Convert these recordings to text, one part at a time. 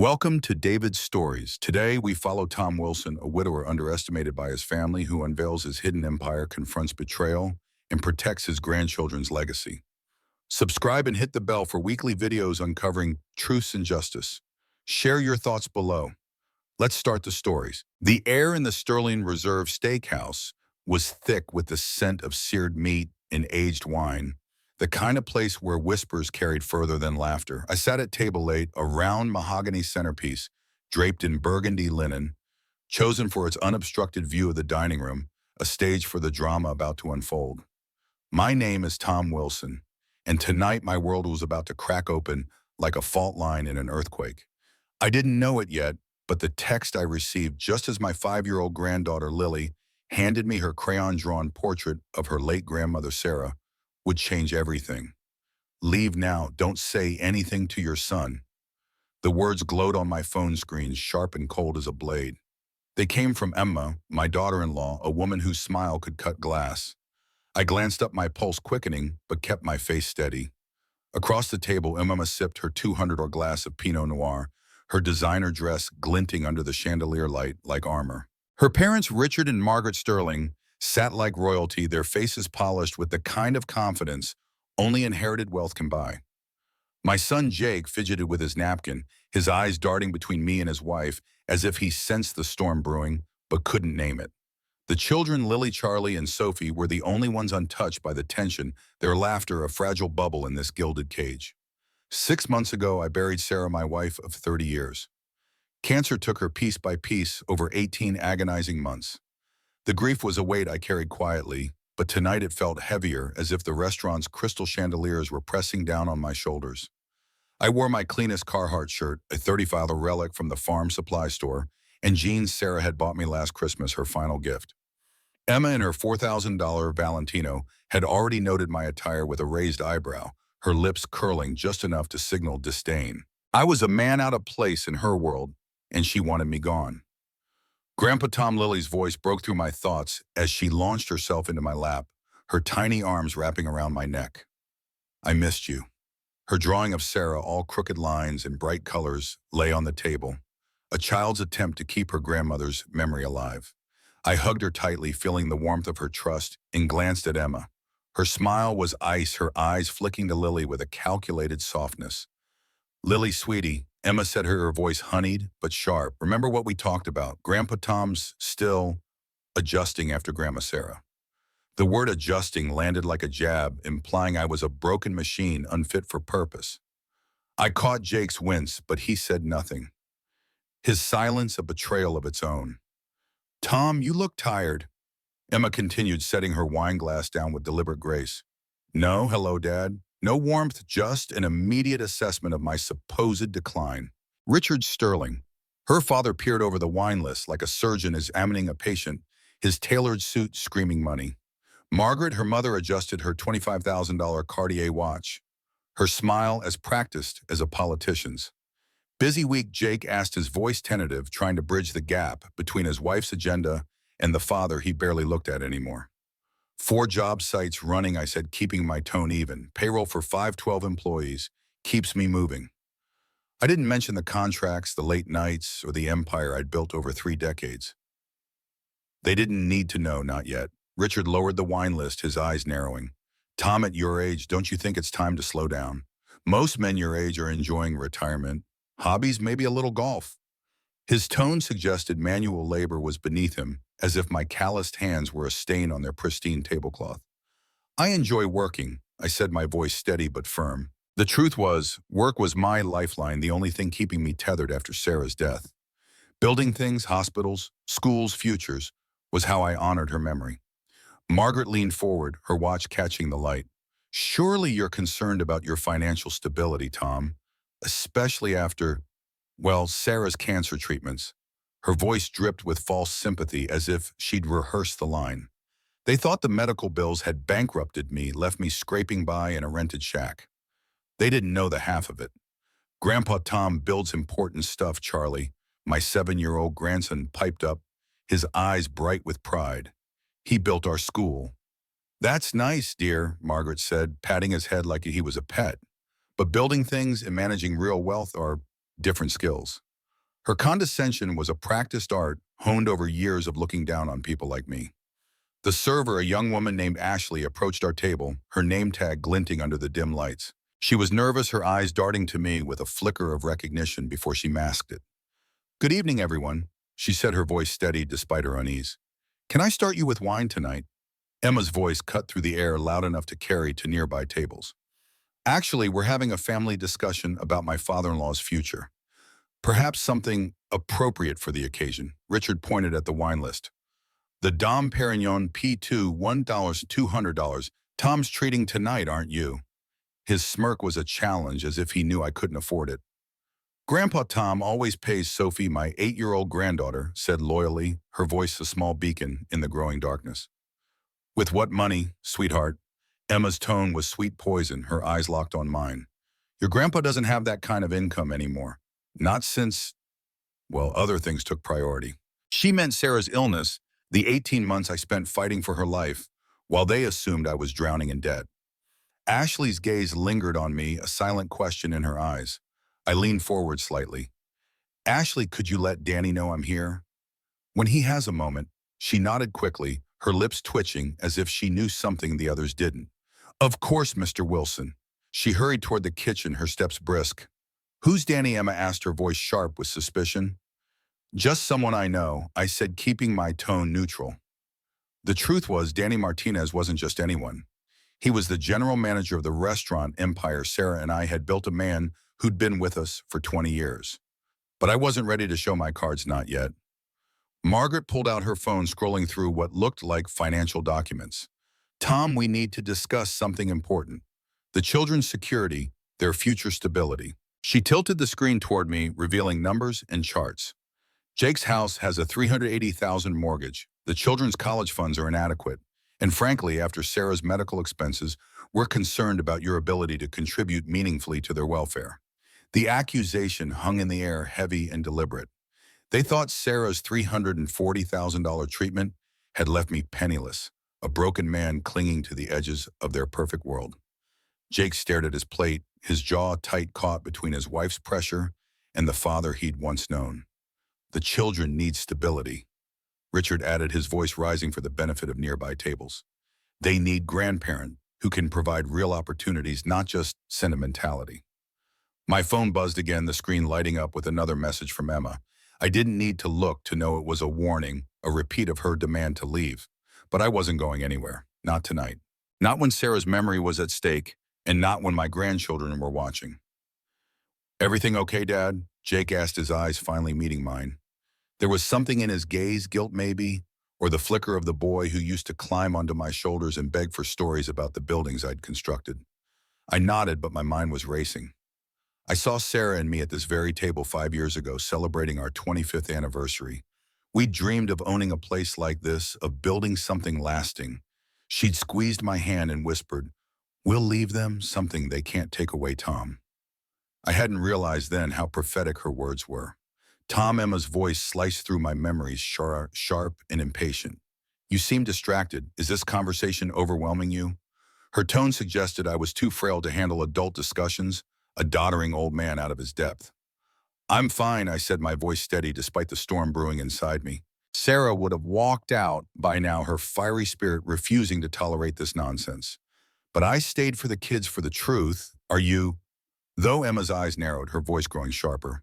Welcome to David's Stories. Today, we follow Tom Wilson, a widower underestimated by his family who unveils his hidden empire, confronts betrayal, and protects his grandchildren's legacy. Subscribe and hit the bell for weekly videos uncovering truths and justice. Share your thoughts below. Let's start the stories. The air in the Sterling Reserve Steakhouse was thick with the scent of seared meat and aged wine, the kind of place where whispers carried further than laughter. I sat at table 8, a round mahogany centerpiece draped in burgundy linen, chosen for its unobstructed view of the dining room, a stage for the drama about to unfold. My name is Tom Wilson, and tonight my world was about to crack open like a fault line in an earthquake. I didn't know it yet, but the text I received just as my 5-year-old granddaughter Lily handed me her crayon-drawn portrait of her late grandmother Sarah would change everything. Leave now, don't say anything to your son. The words glowed on my phone screen, sharp and cold as a blade. They came from Emma, my daughter-in-law, a woman whose smile could cut glass. I glanced up, my pulse quickening, but kept my face steady. Across the table, Emma sipped her 200 glass of Pinot Noir, her designer dress glinting under the chandelier light like armor. Her parents, Richard and Margaret Sterling, sat like royalty, their faces polished with the kind of confidence only inherited wealth can buy. My son Jake fidgeted with his napkin, his eyes darting between me and his wife as if he sensed the storm brewing but couldn't name it. The children, Lily, Charlie, and Sophie, were the only ones untouched by the tension, their laughter a fragile bubble in this gilded cage. 6 months ago, I buried Sarah, my wife of 30 years. Cancer took her piece by piece over 18 agonizing months. The grief was a weight I carried quietly, but tonight it felt heavier, as if the restaurant's crystal chandeliers were pressing down on my shoulders. I wore my cleanest Carhartt shirt, a 35 relic from the farm supply store, and jeans Sarah had bought me last Christmas, her final gift. Emma, in her $4,000 Valentino, had already noted my attire with a raised eyebrow, her lips curling just enough to signal disdain. I was a man out of place in her world, and she wanted me gone. Grandpa Tom Lily's voice broke through my thoughts as she launched herself into my lap, her tiny arms wrapping around my neck. I missed you. Her drawing of Sarah, all crooked lines and bright colors, lay on the table, a child's attempt to keep her grandmother's memory alive. I hugged her tightly, feeling the warmth of her trust, and glanced at Emma. Her smile was ice, her eyes flicking to Lily with a calculated softness. "Lily, sweetie," Emma said, her voice honeyed but sharp. "Remember what we talked about? Grandpa Tom's still adjusting after Grandma Sarah." The word adjusting landed like a jab, implying I was a broken machine unfit for purpose. I caught Jake's wince, but he said nothing. His silence a betrayal of its own. "Tom, you look tired," Emma continued, setting her wine glass down with deliberate grace. "No, hello, Dad. No warmth, just an immediate assessment of my supposed decline." Richard Sterling. Her father peered over the wine list like a surgeon examining a patient, his tailored suit screaming money. Margaret, her mother, adjusted her $25,000 Cartier watch, her smile as practiced as a politician's. Busy week, Jake asked, his voice tentative, trying to bridge the gap between his wife's agenda and the father he barely looked at anymore. 4 job sites running, I said, keeping my tone even. Payroll for 512 employees. Keeps me moving. I didn't mention the contracts, the late nights, or the empire I'd built over 3 decades. They didn't need to know, not yet. Richard lowered the wine list, his eyes narrowing. "Tom, at your age, don't you think it's time to slow down? Most men your age are enjoying retirement. Hobbies, maybe a little golf." His tone suggested manual labor was beneath him, as if my calloused hands were a stain on their pristine tablecloth. "I enjoy working," I said, my voice steady but firm. The truth was, work was my lifeline, the only thing keeping me tethered after Sarah's death. Building things, hospitals, schools, futures, was how I honored her memory. Margaret leaned forward, her watch catching the light. "Surely you're concerned about your financial stability, Tom, especially after, well, Sarah's cancer treatments." Her voice dripped with false sympathy, as if she'd rehearsed the line. "They thought the medical bills had bankrupted me, left me scraping by in a rented shack. They didn't know the half of it. Grandpa Tom builds important stuff, Charlie," my 7-year-old grandson piped up, his eyes bright with pride. "He built our school." "That's nice, dear," Margaret said, patting his head like he was a pet. "But building things and managing real wealth are different skills." Her condescension was a practiced art honed over years of looking down on people like me. The server, a young woman named Ashley, approached our table, her name tag glinting under the dim lights. She was nervous, her eyes darting to me with a flicker of recognition before she masked it. "Good evening, everyone," she said, her voice steady despite her unease. "Can I start you with wine tonight?" Emma's voice cut through the air loud enough to carry to nearby tables. "Actually, we're having a family discussion about my father-in-law's future. Perhaps something appropriate for the occasion." Richard pointed at the wine list. "The Dom Perignon P2, $1,200. Tom's treating tonight, aren't you?" His smirk was a challenge, as if he knew I couldn't afford it. "Grandpa Tom always pays Sophie, my 8-year-old granddaughter," said loyally, her voice a small beacon in the growing darkness. "With what money, sweetheart?" Emma's tone was sweet poison, her eyes locked on mine. "Your grandpa doesn't have that kind of income anymore. Not since, well, other things took priority." She meant Sarah's illness, the 18 months I spent fighting for her life, while they assumed I was drowning in debt. Ashley's gaze lingered on me, a silent question in her eyes. I leaned forward slightly. "Ashley, could you let Danny know I'm here?" "When he has a moment." She nodded quickly, her lips twitching as if she knew something the others didn't. "Of course, Mr. Wilson." She hurried toward the kitchen, her steps brisk. "Who's Danny?" Emma asked, her voice sharp with suspicion. "Just someone I know," I said, keeping my tone neutral. The truth was, Danny Martinez wasn't just anyone. He was the general manager of the restaurant empire Sarah and I had built, a man who'd been with us for 20 years. But I wasn't ready to show my cards, not yet. Margaret pulled out her phone, scrolling through what looked like financial documents. "Tom, we need to discuss something important. The children's security, their future stability." She tilted the screen toward me, revealing numbers and charts. "Jake's house has a $380,000 mortgage. The children's college funds are inadequate. And frankly, after Sarah's medical expenses, we're concerned about your ability to contribute meaningfully to their welfare." The accusation hung in the air, heavy and deliberate. They thought Sarah's $340,000 treatment had left me penniless, a broken man clinging to the edges of their perfect world. Jake stared at his plate, his jaw tight, caught between his wife's pressure and the father he'd once known. "The children need stability," Richard added, his voice rising for the benefit of nearby tables. "They need grandparent who can provide real opportunities, not just sentimentality." My phone buzzed again, the screen lighting up with another message from Emma. I didn't need to look to know it was a warning, a repeat of her demand to leave. But I wasn't going anywhere. Not tonight. Not when Sarah's memory was at stake, and not when my grandchildren were watching. "Everything okay, Dad?" Jake asked, his eyes finally meeting mine. There was something in his gaze, guilt maybe, or the flicker of the boy who used to climb onto my shoulders and beg for stories about the buildings I'd constructed. I nodded, but my mind was racing. I saw Sarah and me at this very table 5 years ago, celebrating our 25th anniversary. We dreamed of owning a place like this, of building something lasting. She'd squeezed my hand and whispered, "We'll leave them something they can't take away, Tom." I hadn't realized then how prophetic her words were. Tom, Emma's voice sliced through my memories, sharp and impatient. "You seem distracted. Is this conversation overwhelming you?" Her tone suggested I was too frail to handle adult discussions, a doddering old man out of his depth. "I'm fine," I said, my voice steady despite the storm brewing inside me. Sarah would have walked out by now, her fiery spirit refusing to tolerate this nonsense. But I stayed for the kids, for the truth. "Are you—" Though Emma's eyes narrowed, her voice growing sharper.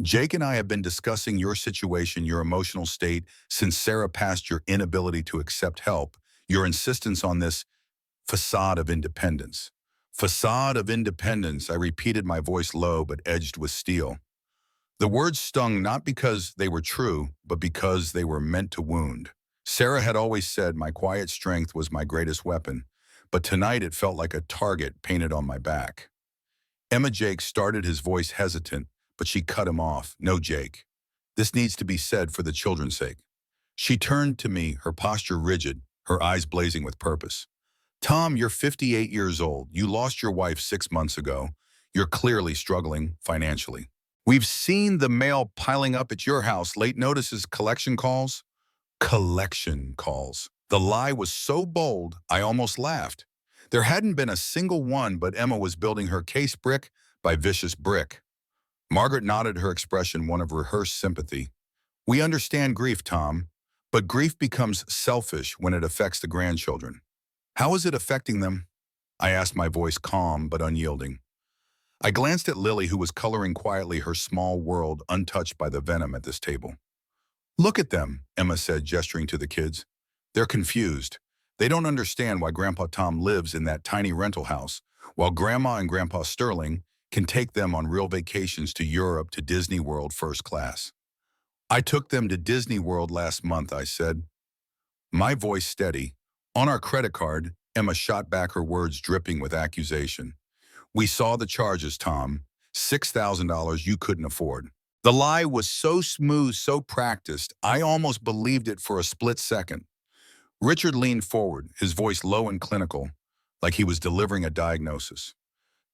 "Jake and I have been discussing your situation, your emotional state, since Sarah passed, your inability to accept help, your insistence on this facade of independence." "Facade of independence," I repeated, my voice low but edged with steel. The words stung not because they were true, but because they were meant to wound. Sarah had always said my quiet strength was my greatest weapon, but tonight it felt like a target painted on my back. Emma, Jake started, his voice hesitant, but she cut him off. "No, Jake. This needs to be said for the children's sake." She turned to me, her posture rigid, her eyes blazing with purpose. "Tom, you're 58 years old. You lost your wife 6 months ago. You're clearly struggling financially. We've seen the mail piling up at your house, late notices, collection calls." Collection calls. The lie was so bold, I almost laughed. There hadn't been a single one, but Emma was building her case brick by vicious brick. Margaret nodded, her expression one of rehearsed sympathy. We understand grief, Tom, but grief becomes selfish when it affects the grandchildren. How is it affecting them? I asked, my voice calm but unyielding. I glanced at Lily, who was coloring quietly, her small world untouched by the venom at this table. Look at them, Emma said, gesturing to the kids. They're confused. They don't understand why Grandpa Tom lives in that tiny rental house, while Grandma and Grandpa Sterling can take them on real vacations to Europe, to Disney World first class. I took them to Disney World last month, I said, my voice steady. On our credit card, Emma shot back, her words dripping with accusation. We saw the charges, Tom. $6,000 you couldn't afford. The lie was so smooth, so practiced, I almost believed it for a split second. Richard leaned forward, his voice low and clinical, like he was delivering a diagnosis.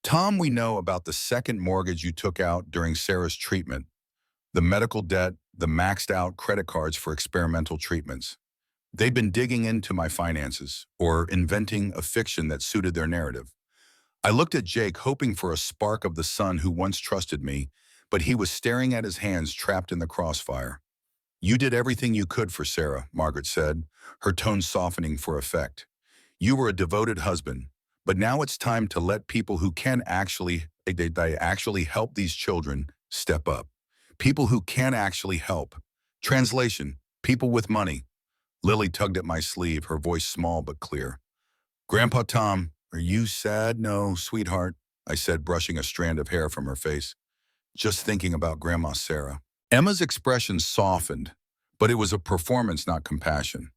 Tom, we know about the second mortgage you took out during Sarah's treatment, the medical debt, the maxed out credit cards for experimental treatments. They've been digging into my finances, or inventing a fiction that suited their narrative. I looked at Jake, hoping for a spark of the son who once trusted me, but he was staring at his hands trapped in the crossfire. You did everything you could for Sarah, Margaret said, her tone softening for effect. You were a devoted husband, but now it's time to let people who can actually help these children step up. People who can actually help. Translation, people with money. Lily tugged at my sleeve, her voice small but clear. Grandpa Tom, are you sad? No, sweetheart, I said, brushing a strand of hair from her face. Just thinking about Grandma Sarah. Emma's expression softened, but it was a performance, not compassion.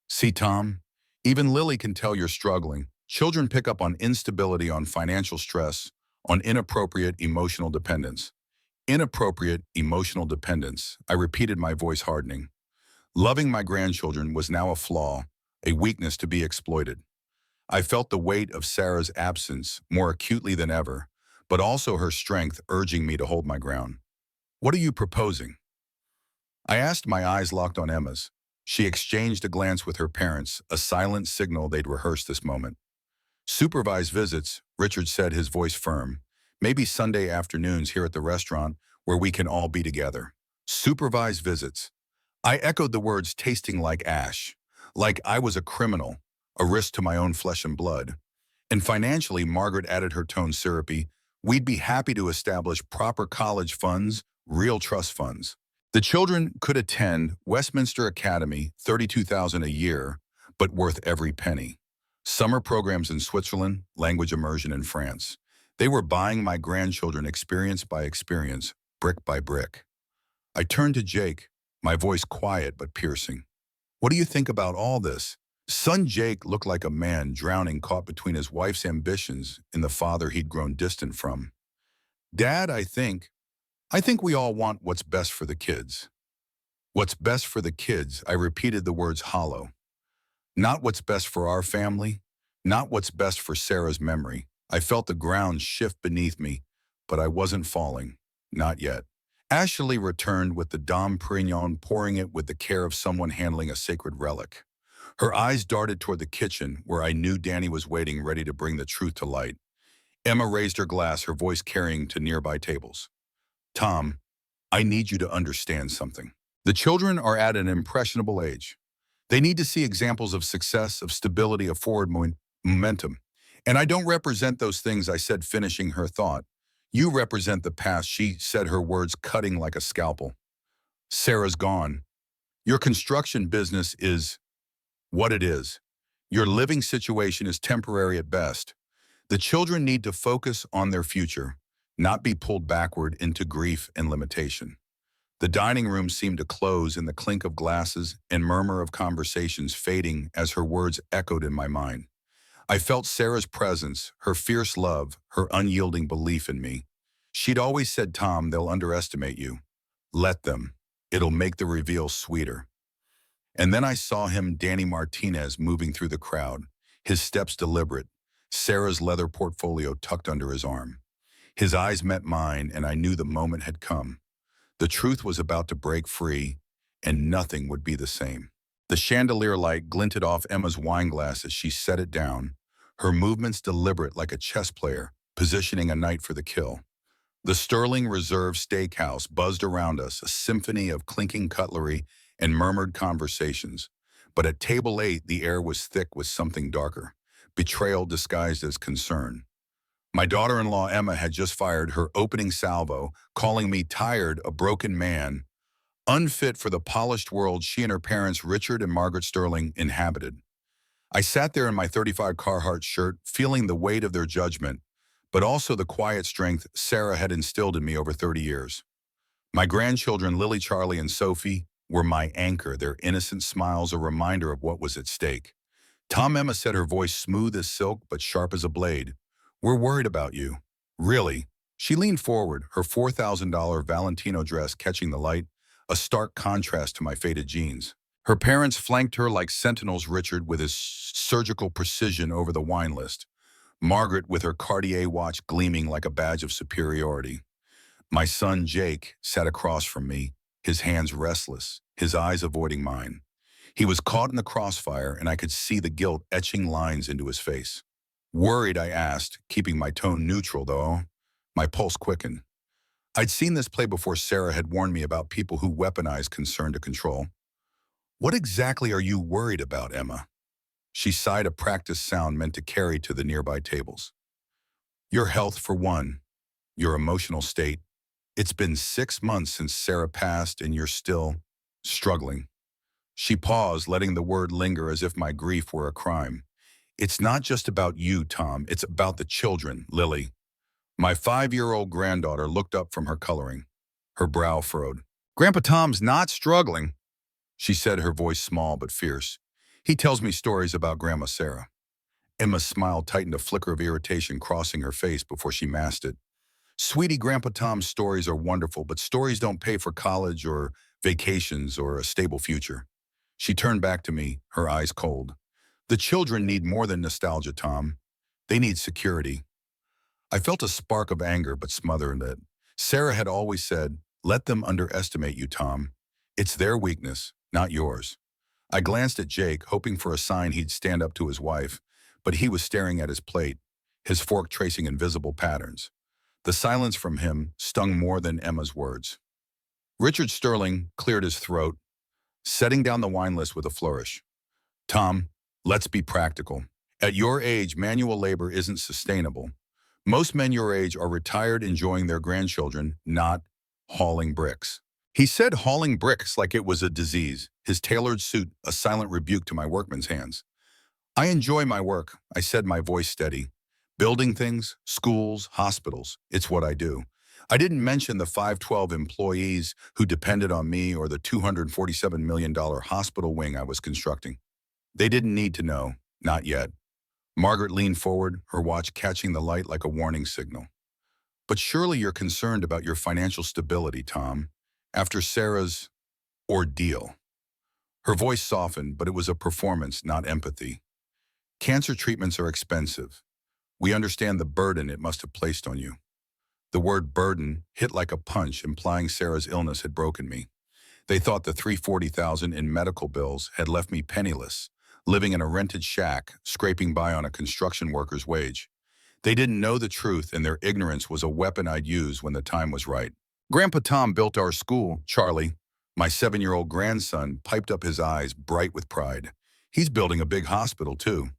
See, Tom, even Lily can tell you're struggling. Children pick up on instability, on financial stress, on inappropriate emotional dependence. Inappropriate emotional dependence, I repeated, my voice hardening. Loving my grandchildren was now a flaw, a weakness to be exploited. I felt the weight of Sarah's absence more acutely than ever, but also her strength urging me to hold my ground. What are you proposing? I asked, my eyes locked on Emma's. She exchanged a glance with her parents, a silent signal they'd rehearsed this moment. Supervised visits, Richard said, his voice firm. Maybe Sunday afternoons here at the restaurant where we can all be together. Supervised visits. I echoed the words, tasting like ash, like I was a criminal, a risk to my own flesh and blood. And financially, Margaret added, her tone syrupy, we'd be happy to establish proper college funds, real trust funds. The children could attend Westminster Academy, $32,000 a year, but worth every penny. Summer programs in Switzerland, language immersion in France. They were buying my grandchildren experience by experience, brick by brick. I turned to Jake, my voice quiet but piercing. What do you think about all this? Son Jake looked like a man drowning, caught between his wife's ambitions and the father he'd grown distant from. Dad, I think we all want what's best for the kids. What's best for the kids, I repeated, the words hollow. Not what's best for our family, not what's best for Sarah's memory. I felt the ground shift beneath me, but I wasn't falling. Not yet. Ashley returned with the Dom Perignon, pouring it with the care of someone handling a sacred relic. Her eyes darted toward the kitchen, where I knew Danny was waiting, ready to bring the truth to light. Emma raised her glass, her voice carrying to nearby tables. Tom, I need you to understand something. The children are at an impressionable age. They need to see examples of success, of stability, of forward momentum. And I don't represent those things, I said, finishing her thought. You represent the past, she said, her words cutting like a scalpel. Sarah's gone. Your construction business is what it is. Your living situation is temporary at best. The children need to focus on their future, not be pulled backward into grief and limitation. The dining room seemed to close in the clink of glasses and murmur of conversations fading as her words echoed in my mind. I felt Sarah's presence, her fierce love, her unyielding belief in me. She'd always said, Tom, they'll underestimate you. Let them. It'll make the reveal sweeter. And then I saw him, Danny Martinez, moving through the crowd, his steps deliberate, Sarah's leather portfolio tucked under his arm. His eyes met mine, and I knew the moment had come. The truth was about to break free, and nothing would be the same. The chandelier light glinted off Emma's wine glass as she set it down, her movements deliberate like a chess player, positioning a knight for the kill. The Sterling Reserve Steakhouse buzzed around us, a symphony of clinking cutlery and murmured conversations. But at table 8, the air was thick with something darker, betrayal disguised as concern. My daughter-in-law Emma had just fired her opening salvo, calling me tired, a broken man, unfit for the polished world she and her parents, Richard and Margaret Sterling, inhabited. I sat there in my 35 Carhartt shirt, feeling the weight of their judgment, but also the quiet strength Sarah had instilled in me over 30 years. My grandchildren, Lily, Charlie, and Sophie, were my anchor, their innocent smiles a reminder of what was at stake. Tom, Emma said, her voice smooth as silk but sharp as a blade. "We're worried about you." "Really?" She leaned forward, her $4,000 Valentino dress catching the light, a stark contrast to my faded jeans. Her parents flanked her like sentinels, Richard with his surgical precision over the wine list, Margaret with her Cartier watch gleaming like a badge of superiority. My son, Jake, sat across from me, his hands restless, his eyes avoiding mine. He was caught in the crossfire, and I could see the guilt etching lines into his face. "Worried?" I asked, keeping my tone neutral, though. My pulse quickened. I'd seen this play before. Sarah had warned me about people who weaponize concern to control. "What exactly are you worried about, Emma?" She sighed, a practiced sound meant to carry to the nearby tables. "Your health, for one. Your emotional state. It's been 6 months since Sarah passed, and you're still struggling." She paused, letting the word linger as if my grief were a crime. "It's not just about you, Tom. It's about the children, Lily." My 5-year-old granddaughter looked up from her coloring. Her brow furrowed. "Grandpa Tom's not struggling," she said, her voice small but fierce. "He tells me stories about Grandma Sarah." Emma's smile tightened, a flicker of irritation crossing her face before she masked it. "Sweetie, Grandpa Tom's stories are wonderful, but stories don't pay for college or vacations or a stable future." She turned back to me, her eyes cold. "The children need more than nostalgia, Tom. They need security." I felt a spark of anger but smothered it. Sarah had always said, "Let them underestimate you, Tom. It's their weakness, not yours." I glanced at Jake, hoping for a sign he'd stand up to his wife, but he was staring at his plate, his fork tracing invisible patterns. The silence from him stung more than Emma's words. Richard Sterling cleared his throat, setting down the wine list with a flourish. "Tom, let's be practical. At your age, manual labor isn't sustainable. Most men your age are retired enjoying their grandchildren, not hauling bricks." He said hauling bricks like it was a disease, his tailored suit a silent rebuke to my workman's hands. "I enjoy my work," I said, my voice steady. "Building things, schools, hospitals, it's what I do." I didn't mention the 512 employees who depended on me or the $247 million hospital wing I was constructing. They didn't need to know, not yet. Margaret leaned forward, her watch catching the light like a warning signal. "But surely you're concerned about your financial stability, Tom, after Sarah's ordeal." Her voice softened, but it was a performance, not empathy. "Cancer treatments are expensive. We understand the burden it must have placed on you." The word burden hit like a punch, implying Sarah's illness had broken me. They thought the $340,000 in medical bills had left me penniless, living in a rented shack, scraping by on a construction worker's wage. They didn't know the truth, and their ignorance was a weapon I'd use when the time was right. "Grandpa Tom built our school," Charlie, my 7-year-old grandson, piped up, his eyes bright with pride. "He's building a big hospital, too."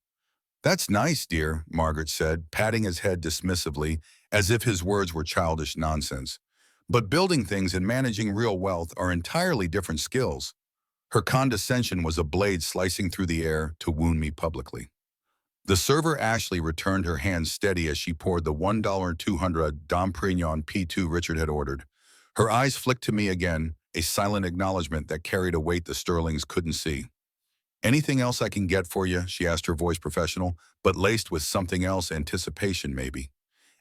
"That's nice, dear," Margaret said, patting his head dismissively, as if his words were childish nonsense. "But building things and managing real wealth are entirely different skills." Her condescension was a blade slicing through the air to wound me publicly. The server Ashley returned, her hands steady as she poured the $1.200 Dom Perignon P2 Richard had ordered. Her eyes flicked to me again, a silent acknowledgement that carried a weight the Sterlings couldn't see. "Anything else I can get for you?" she asked, her voice professional, but laced with something else, anticipation maybe.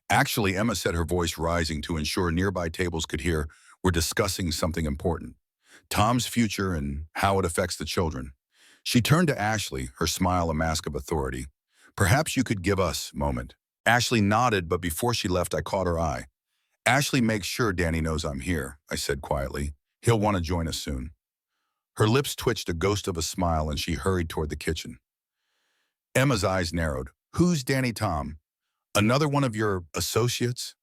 "Actually," Emma said, her voice rising to ensure nearby tables could hear, "we're discussing something important. Tom's future and how it affects the children." She turned to Ashley, her smile a mask of authority. "Perhaps you could give us a moment." Ashley nodded, but before she left, I caught her eye. "Ashley, make sure Danny knows I'm here," I said quietly. "He'll want to join us soon." Her lips twitched a ghost of a smile, and she hurried toward the kitchen. Emma's eyes narrowed. "Who's Danny Tom? Another one of your associates?"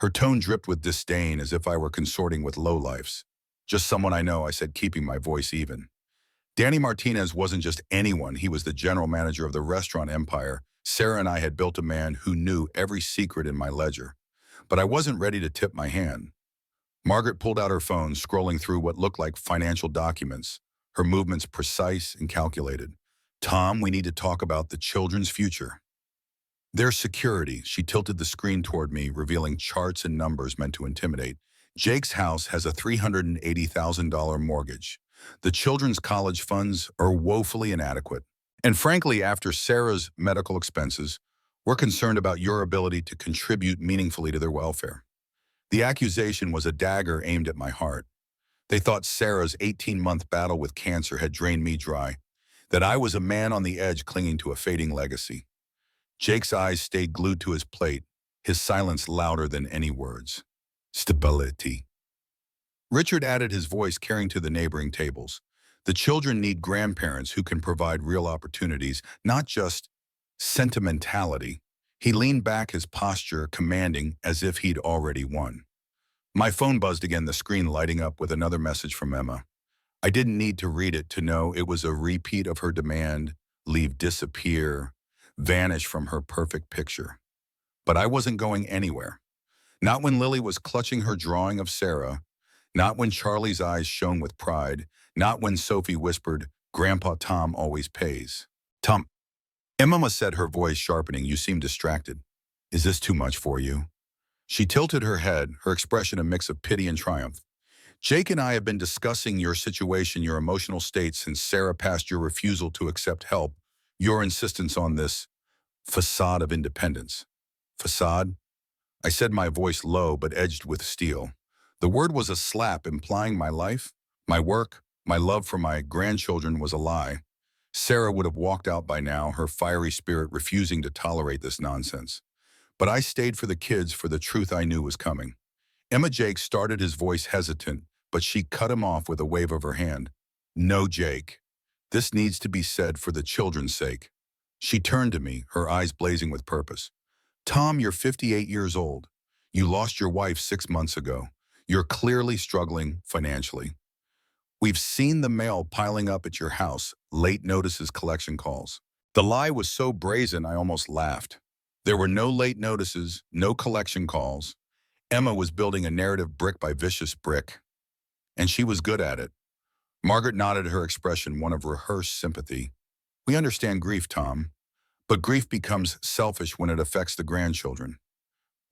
Her tone dripped with disdain as if I were consorting with lowlifes. Just someone I know, I said, keeping my voice even. Danny Martinez wasn't just anyone. He was the general manager of the restaurant empire. Sarah and I had built a man who knew every secret in my ledger. But I wasn't ready to tip my hand. Margaret pulled out her phone, scrolling through what looked like financial documents, her movements precise and calculated. Tom, we need to talk about the children's future. Their security. She tilted the screen toward me, revealing charts and numbers meant to intimidate. Jake's house has a $380,000 mortgage. The children's college funds are woefully inadequate. And frankly, after Sarah's medical expenses, we're concerned about your ability to contribute meaningfully to their welfare. The accusation was a dagger aimed at my heart. They thought Sarah's 18-month battle with cancer had drained me dry, that I was a man on the edge clinging to a fading legacy. Jake's eyes stayed glued to his plate, his silence louder than any words. Stability. Richard added his voice, carrying to the neighboring tables. The children need grandparents who can provide real opportunities, not just sentimentality. He leaned back, his posture commanding, as if he'd already won. My phone buzzed again, the screen lighting up with another message from Emma. I didn't need to read it to know it was a repeat of her demand: leave, disappear, vanish from her perfect picture. But I wasn't going anywhere. Not when Lily was clutching her drawing of Sarah, not when Charlie's eyes shone with pride, not when Sophie whispered, "Grandpa Tom always pays." Tom, Emma said, her voice sharpening, "You seem distracted. Is this too much for you?" She tilted her head, her expression a mix of pity and triumph. Jake and I have been discussing your situation, your emotional state since Sarah passed, your refusal to accept help, your insistence on this facade of independence. Facade? I said, my voice low but edged with steel. The word was a slap, implying my life, my work, my love for my grandchildren was a lie. Sarah would have walked out by now, her fiery spirit refusing to tolerate this nonsense. But I stayed for the kids, for the truth I knew was coming. Emma. Jake started, his voice hesitant, but she cut him off with a wave of her hand. No, Jake. This needs to be said for the children's sake. She turned to me, her eyes blazing with purpose. Tom, you're 58 years old. You lost your wife 6 months ago. You're clearly struggling financially. We've seen the mail piling up at your house, late notices, collection calls. The lie was so brazen I almost laughed. There were no late notices, no collection calls. Emma was building a narrative brick by vicious brick, and she was good at it. Margaret nodded, her expression one of rehearsed sympathy. We understand grief, Tom, but grief becomes selfish when it affects the grandchildren.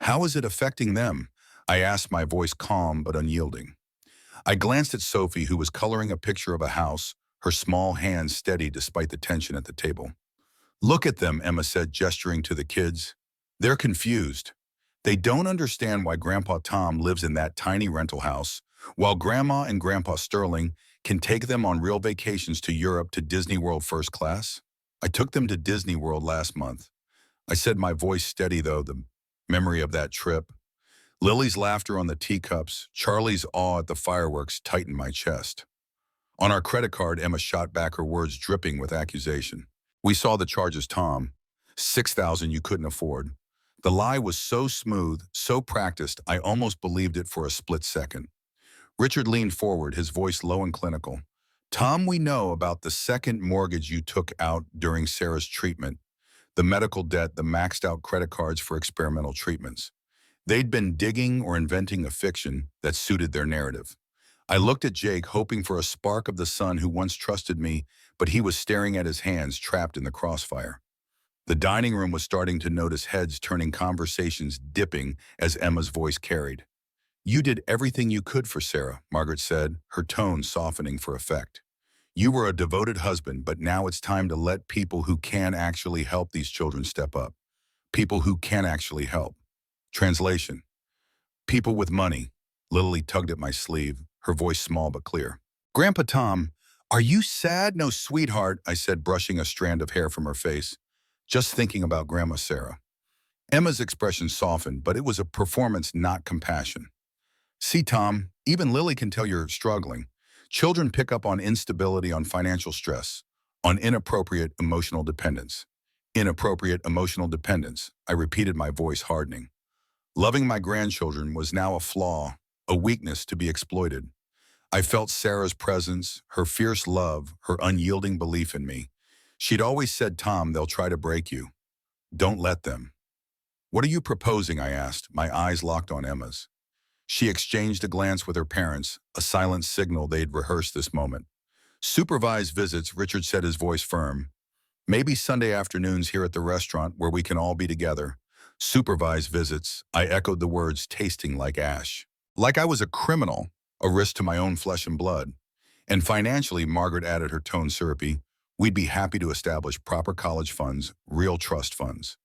How is it affecting them? I asked, my voice calm but unyielding. I glanced at Sophie, who was coloring a picture of a house, her small hands steady despite the tension at the table. Look at them, Emma said, gesturing to the kids. They're confused. They don't understand why Grandpa Tom lives in that tiny rental house, while Grandma and Grandpa Sterling can take them on real vacations to Europe, to Disney World first class. I took them to Disney World last month. I said, my voice steady though, the memory of that trip. Lily's laughter on the teacups, Charlie's awe at the fireworks tightened my chest. On our credit card, Emma shot back, her words dripping with accusation. We saw the charges, Tom. $6,000 you couldn't afford. The lie was so smooth, so practiced, I almost believed it for a split second. Richard leaned forward, his voice low and clinical. Tom, we know about the second mortgage you took out during Sarah's treatment, the medical debt, the maxed out credit cards for experimental treatments. They'd been digging or inventing a fiction that suited their narrative. I looked at Jake, hoping for a spark of the son who once trusted me, but he was staring at his hands, trapped in the crossfire. The dining room was starting to notice, heads turning, conversations dipping as Emma's voice carried. You did everything you could for Sarah, Margaret said, her tone softening for effect. You were a devoted husband, but now it's time to let people who can actually help these children step up. People who can actually help. Translation. People with money. Lily tugged at my sleeve, her voice small but clear. Grandpa Tom, are you sad? No, sweetheart, I said, brushing a strand of hair from her face. Just thinking about Grandma Sarah. Emma's expression softened, but it was a performance, not compassion. See, Tom, even Lily can tell you're struggling. Children pick up on instability, on financial stress, on inappropriate emotional dependence. Inappropriate emotional dependence, I repeated, my voice hardening. Loving my grandchildren was now a flaw, a weakness to be exploited. I felt Sarah's presence, her fierce love, her unyielding belief in me. She'd always said, Tom, they'll try to break you. Don't let them. What are you proposing? I asked, my eyes locked on Emma's. She exchanged a glance with her parents, a silent signal they'd rehearsed this moment. Supervised visits, Richard said, his voice firm. Maybe Sunday afternoons here at the restaurant where we can all be together. Supervised visits, I echoed the words, tasting like ash. Like I was a criminal, a risk to my own flesh and blood. And financially, Margaret added, her tone syrupy, we'd be happy to establish proper college funds, real trust funds.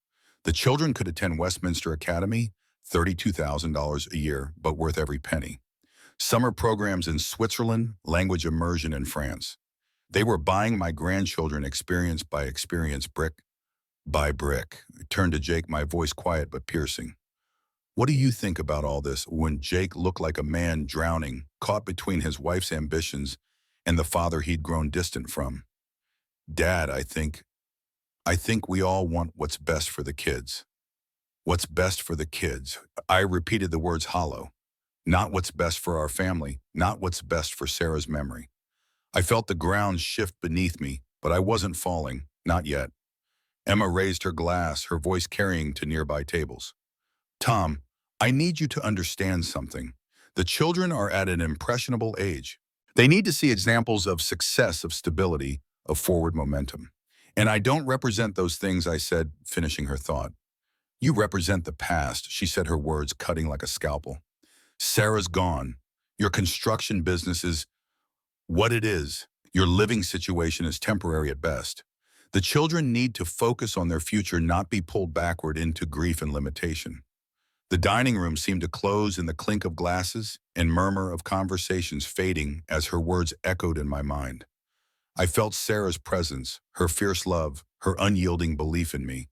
The children could attend Westminster Academy, $32,000 a year, but worth every penny. Summer programs in Switzerland, language immersion in France. They were buying my grandchildren experience by experience, brick by brick. I turned to Jake, my voice quiet but piercing. What do you think about all this? When Jake looked like a man drowning, caught between his wife's ambitions and the father he'd grown distant from. Dad, I think we all want what's best for the kids. What's best for the kids. I repeated the words hollow. Not what's best for our family, not what's best for Sarah's memory. I felt the ground shift beneath me, but I wasn't falling, not yet. Emma raised her glass, her voice carrying to nearby tables. Tom, I need you to understand something. The children are at an impressionable age. They need to see examples of success, of stability, of forward momentum. And I don't represent those things, I said, finishing her thought. You represent the past, she said, her words cutting like a scalpel. Sarah's gone. Your construction business is what it is. Your living situation is temporary at best. The children need to focus on their future, not be pulled backward into grief and limitation. The dining room seemed to close in the clink of glasses and murmur of conversations fading as her words echoed in my mind. I felt Sarah's presence, her fierce love, her unyielding belief in me.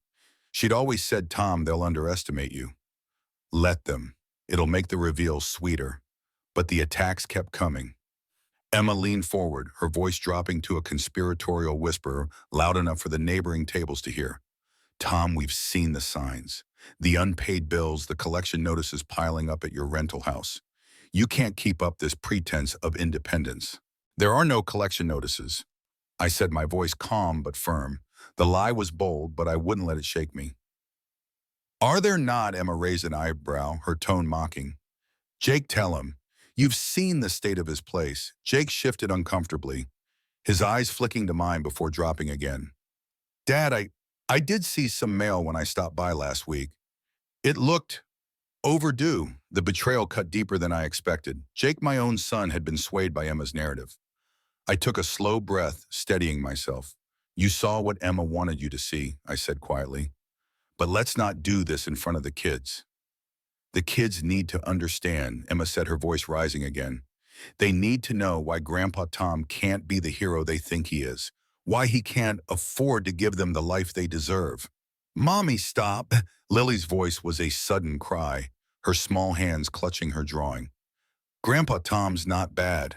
She'd always said, Tom, they'll underestimate you. Let them. It'll make the reveal sweeter. But the attacks kept coming. Emma leaned forward, her voice dropping to a conspiratorial whisper loud enough for the neighboring tables to hear. Tom, we've seen the signs. The unpaid bills, the collection notices piling up at your rental house. You can't keep up this pretense of independence. There are no collection notices. I said, my voice calm but firm. The lie was bold, but I wouldn't let it shake me. Are there not? Emma raised an eyebrow, her tone mocking. Jake, tell him. You've seen the state of his place. Jake shifted uncomfortably, his eyes flicking to mine before dropping again. Dad, I did see some mail when I stopped by last week. It looked overdue. The betrayal cut deeper than I expected. Jake, my own son, had been swayed by Emma's narrative. I took a slow breath, steadying myself. You saw what Emma wanted you to see, I said quietly. But let's not do this in front of the kids. The kids need to understand, Emma said, her voice rising again. They need to know why Grandpa Tom can't be the hero they think he is, why he can't afford to give them the life they deserve. Mommy, stop. Lily's voice was a sudden cry, her small hands clutching her drawing. Grandpa Tom's not bad.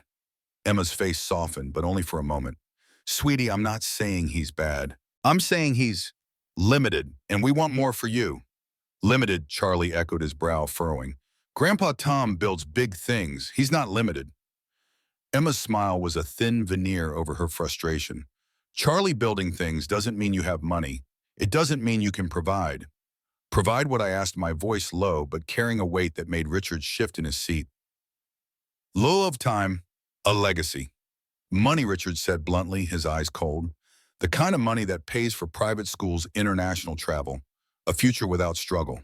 Emma's face softened, but only for a moment. Sweetie, I'm not saying he's bad. I'm saying he's limited, and we want more for you. Limited, Charlie echoed, his brow furrowing. Grandpa Tom builds big things. He's not limited. Emma's smile was a thin veneer over her frustration. Charlie building things doesn't mean you have money. It doesn't mean you can provide. Provide what? I asked, my voice low, but carrying a weight that made Richard shift in his seat. Low of time, a legacy. Money, Richard said bluntly, his eyes cold. The kind of money that pays for private schools, international travel, a future without struggle.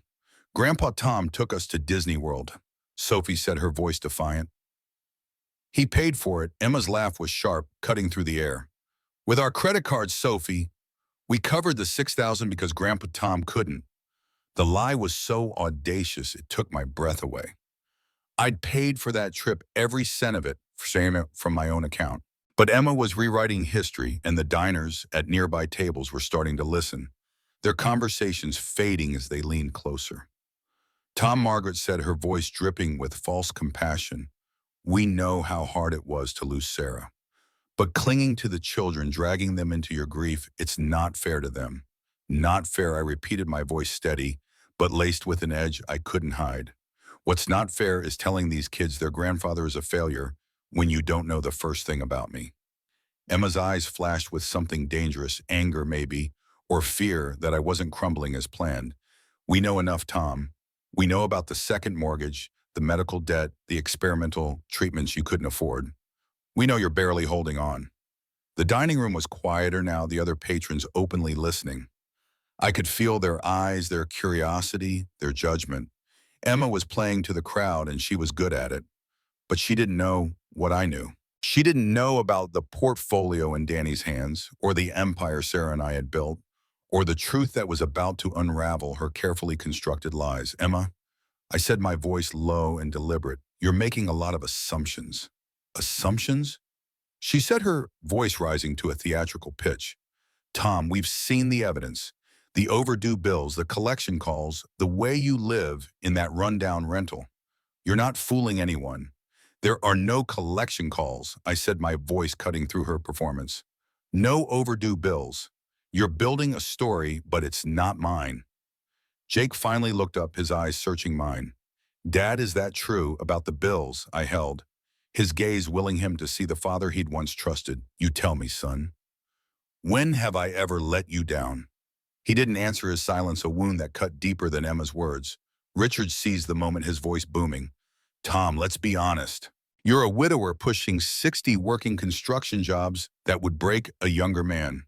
Grandpa Tom took us to Disney World, Sophie said, her voice defiant. He paid for it. Emma's laugh was sharp, cutting through the air. With our credit cards, Sophie, we covered the $6,000 because Grandpa Tom couldn't. The lie was so audacious, it took my breath away. I'd paid for that trip, every cent of it, from my own account. But Emma was rewriting history, and the diners at nearby tables were starting to listen, their conversations fading as they leaned closer. Tom, Margaret said, her voice dripping with false compassion. We know how hard it was to lose Sarah. But clinging to the children, dragging them into your grief, it's not fair to them. Not fair, I repeated, my voice steady, but laced with an edge I couldn't hide. What's not fair is telling these kids their grandfather is a failure when you don't know the first thing about me. Emma's eyes flashed with something dangerous, anger maybe, or fear that I wasn't crumbling as planned. We know enough, Tom. We know about the second mortgage, the medical debt, the experimental treatments you couldn't afford. We know you're barely holding on. The dining room was quieter now, the other patrons openly listening. I could feel their eyes, their curiosity, their judgment. Emma was playing to the crowd and she was good at it, but she didn't know what I knew. She didn't know about the portfolio in Danny's hands, or the empire Sarah and I had built, or the truth that was about to unravel her carefully constructed lies. Emma, I said, my voice low and deliberate, you're making a lot of assumptions. Assumptions? She said, her voice rising to a theatrical pitch. Tom, we've seen the evidence. The overdue bills, the collection calls, the way you live in that rundown rental. You're not fooling anyone. There are no collection calls, I said, my voice cutting through her performance. No overdue bills. You're building a story, but it's not mine. Jake finally looked up, his eyes searching mine. Dad, is that true about the bills? I held, his gaze willing him to see the father he'd once trusted. You tell me, son. When have I ever let you down? He didn't answer, his silence a wound that cut deeper than Emma's words. Richard seized the moment, his voice booming. Tom, let's be honest. You're a widower pushing 60 working construction jobs that would break a younger man.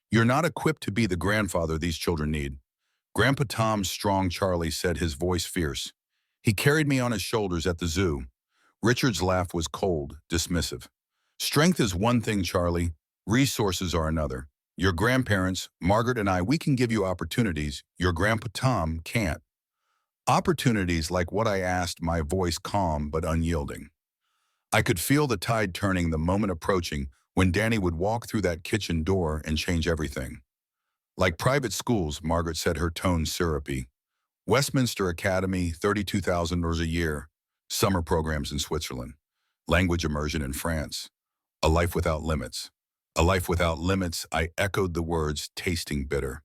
You're not equipped to be the grandfather these children need. Grandpa Tom's strong, Charlie said, his voice fierce. He carried me on his shoulders at the zoo. Richard's laugh was cold, dismissive. Strength is one thing, Charlie. Resources are another. Your grandparents, Margaret and I, we can give you opportunities your Grandpa Tom can't. Opportunities like what I asked, my voice calm but unyielding. I could feel the tide turning, the moment approaching when Danny would walk through that kitchen door and change everything. Like private schools, Margaret said, her tone syrupy. Westminster Academy, $32,000 a year. Summer programs in Switzerland. Language immersion in France. A life without limits. A life without limits, I echoed the words, tasting bitter.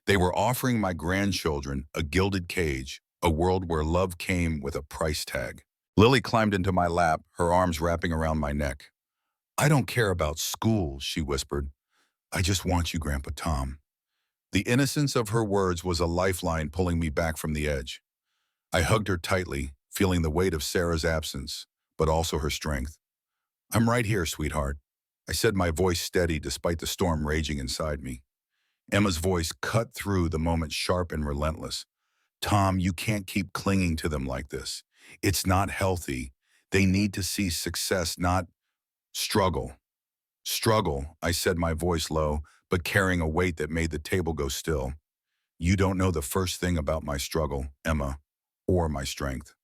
They were offering my grandchildren a gilded cage, a world where love came with a price tag. Lily climbed into my lap, her arms wrapping around my neck. I don't care about school, she whispered. I just want you, Grandpa Tom. The innocence of her words was a lifeline pulling me back from the edge. I hugged her tightly, feeling the weight of Sarah's absence, but also her strength. I'm right here, sweetheart, I said, my voice steady despite the storm raging inside me. Emma's voice cut through the moment, sharp and relentless. Tom, you can't keep clinging to them like this. It's not healthy. They need to see success, not struggle. Struggle, I said, my voice low, but carrying a weight that made the table go still. You don't know the first thing about my struggle, Emma, or my strength.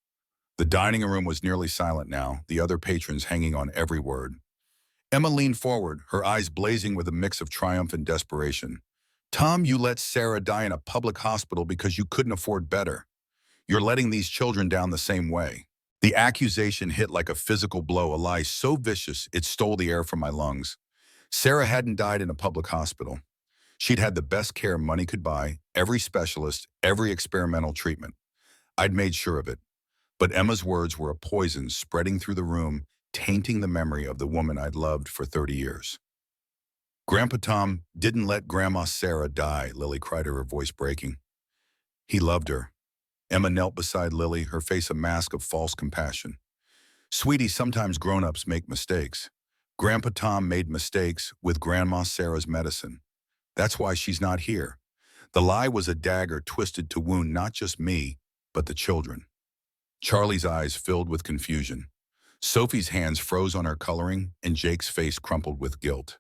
The dining room was nearly silent now, the other patrons hanging on every word. Emma leaned forward, her eyes blazing with a mix of triumph and desperation. Tom, you let Sarah die in a public hospital because you couldn't afford better. You're letting these children down the same way. The accusation hit like a physical blow, a lie so vicious it stole the air from my lungs. Sarah hadn't died in a public hospital. She'd had the best care money could buy, every specialist, every experimental treatment. I'd made sure of it. But Emma's words were a poison spreading through the room, tainting the memory of the woman I'd loved for 30 years. Grandpa Tom didn't let Grandma Sarah die, Lily cried, her voice breaking. He loved her. Emma knelt beside Lily, her face a mask of false compassion. Sweetie, sometimes grown-ups make mistakes. Grandpa Tom made mistakes with Grandma Sarah's medicine. That's why she's not here. The lie was a dagger twisted to wound not just me, but the children. Charlie's eyes filled with confusion. Sophie's hands froze on her coloring, and Jake's face crumpled with guilt.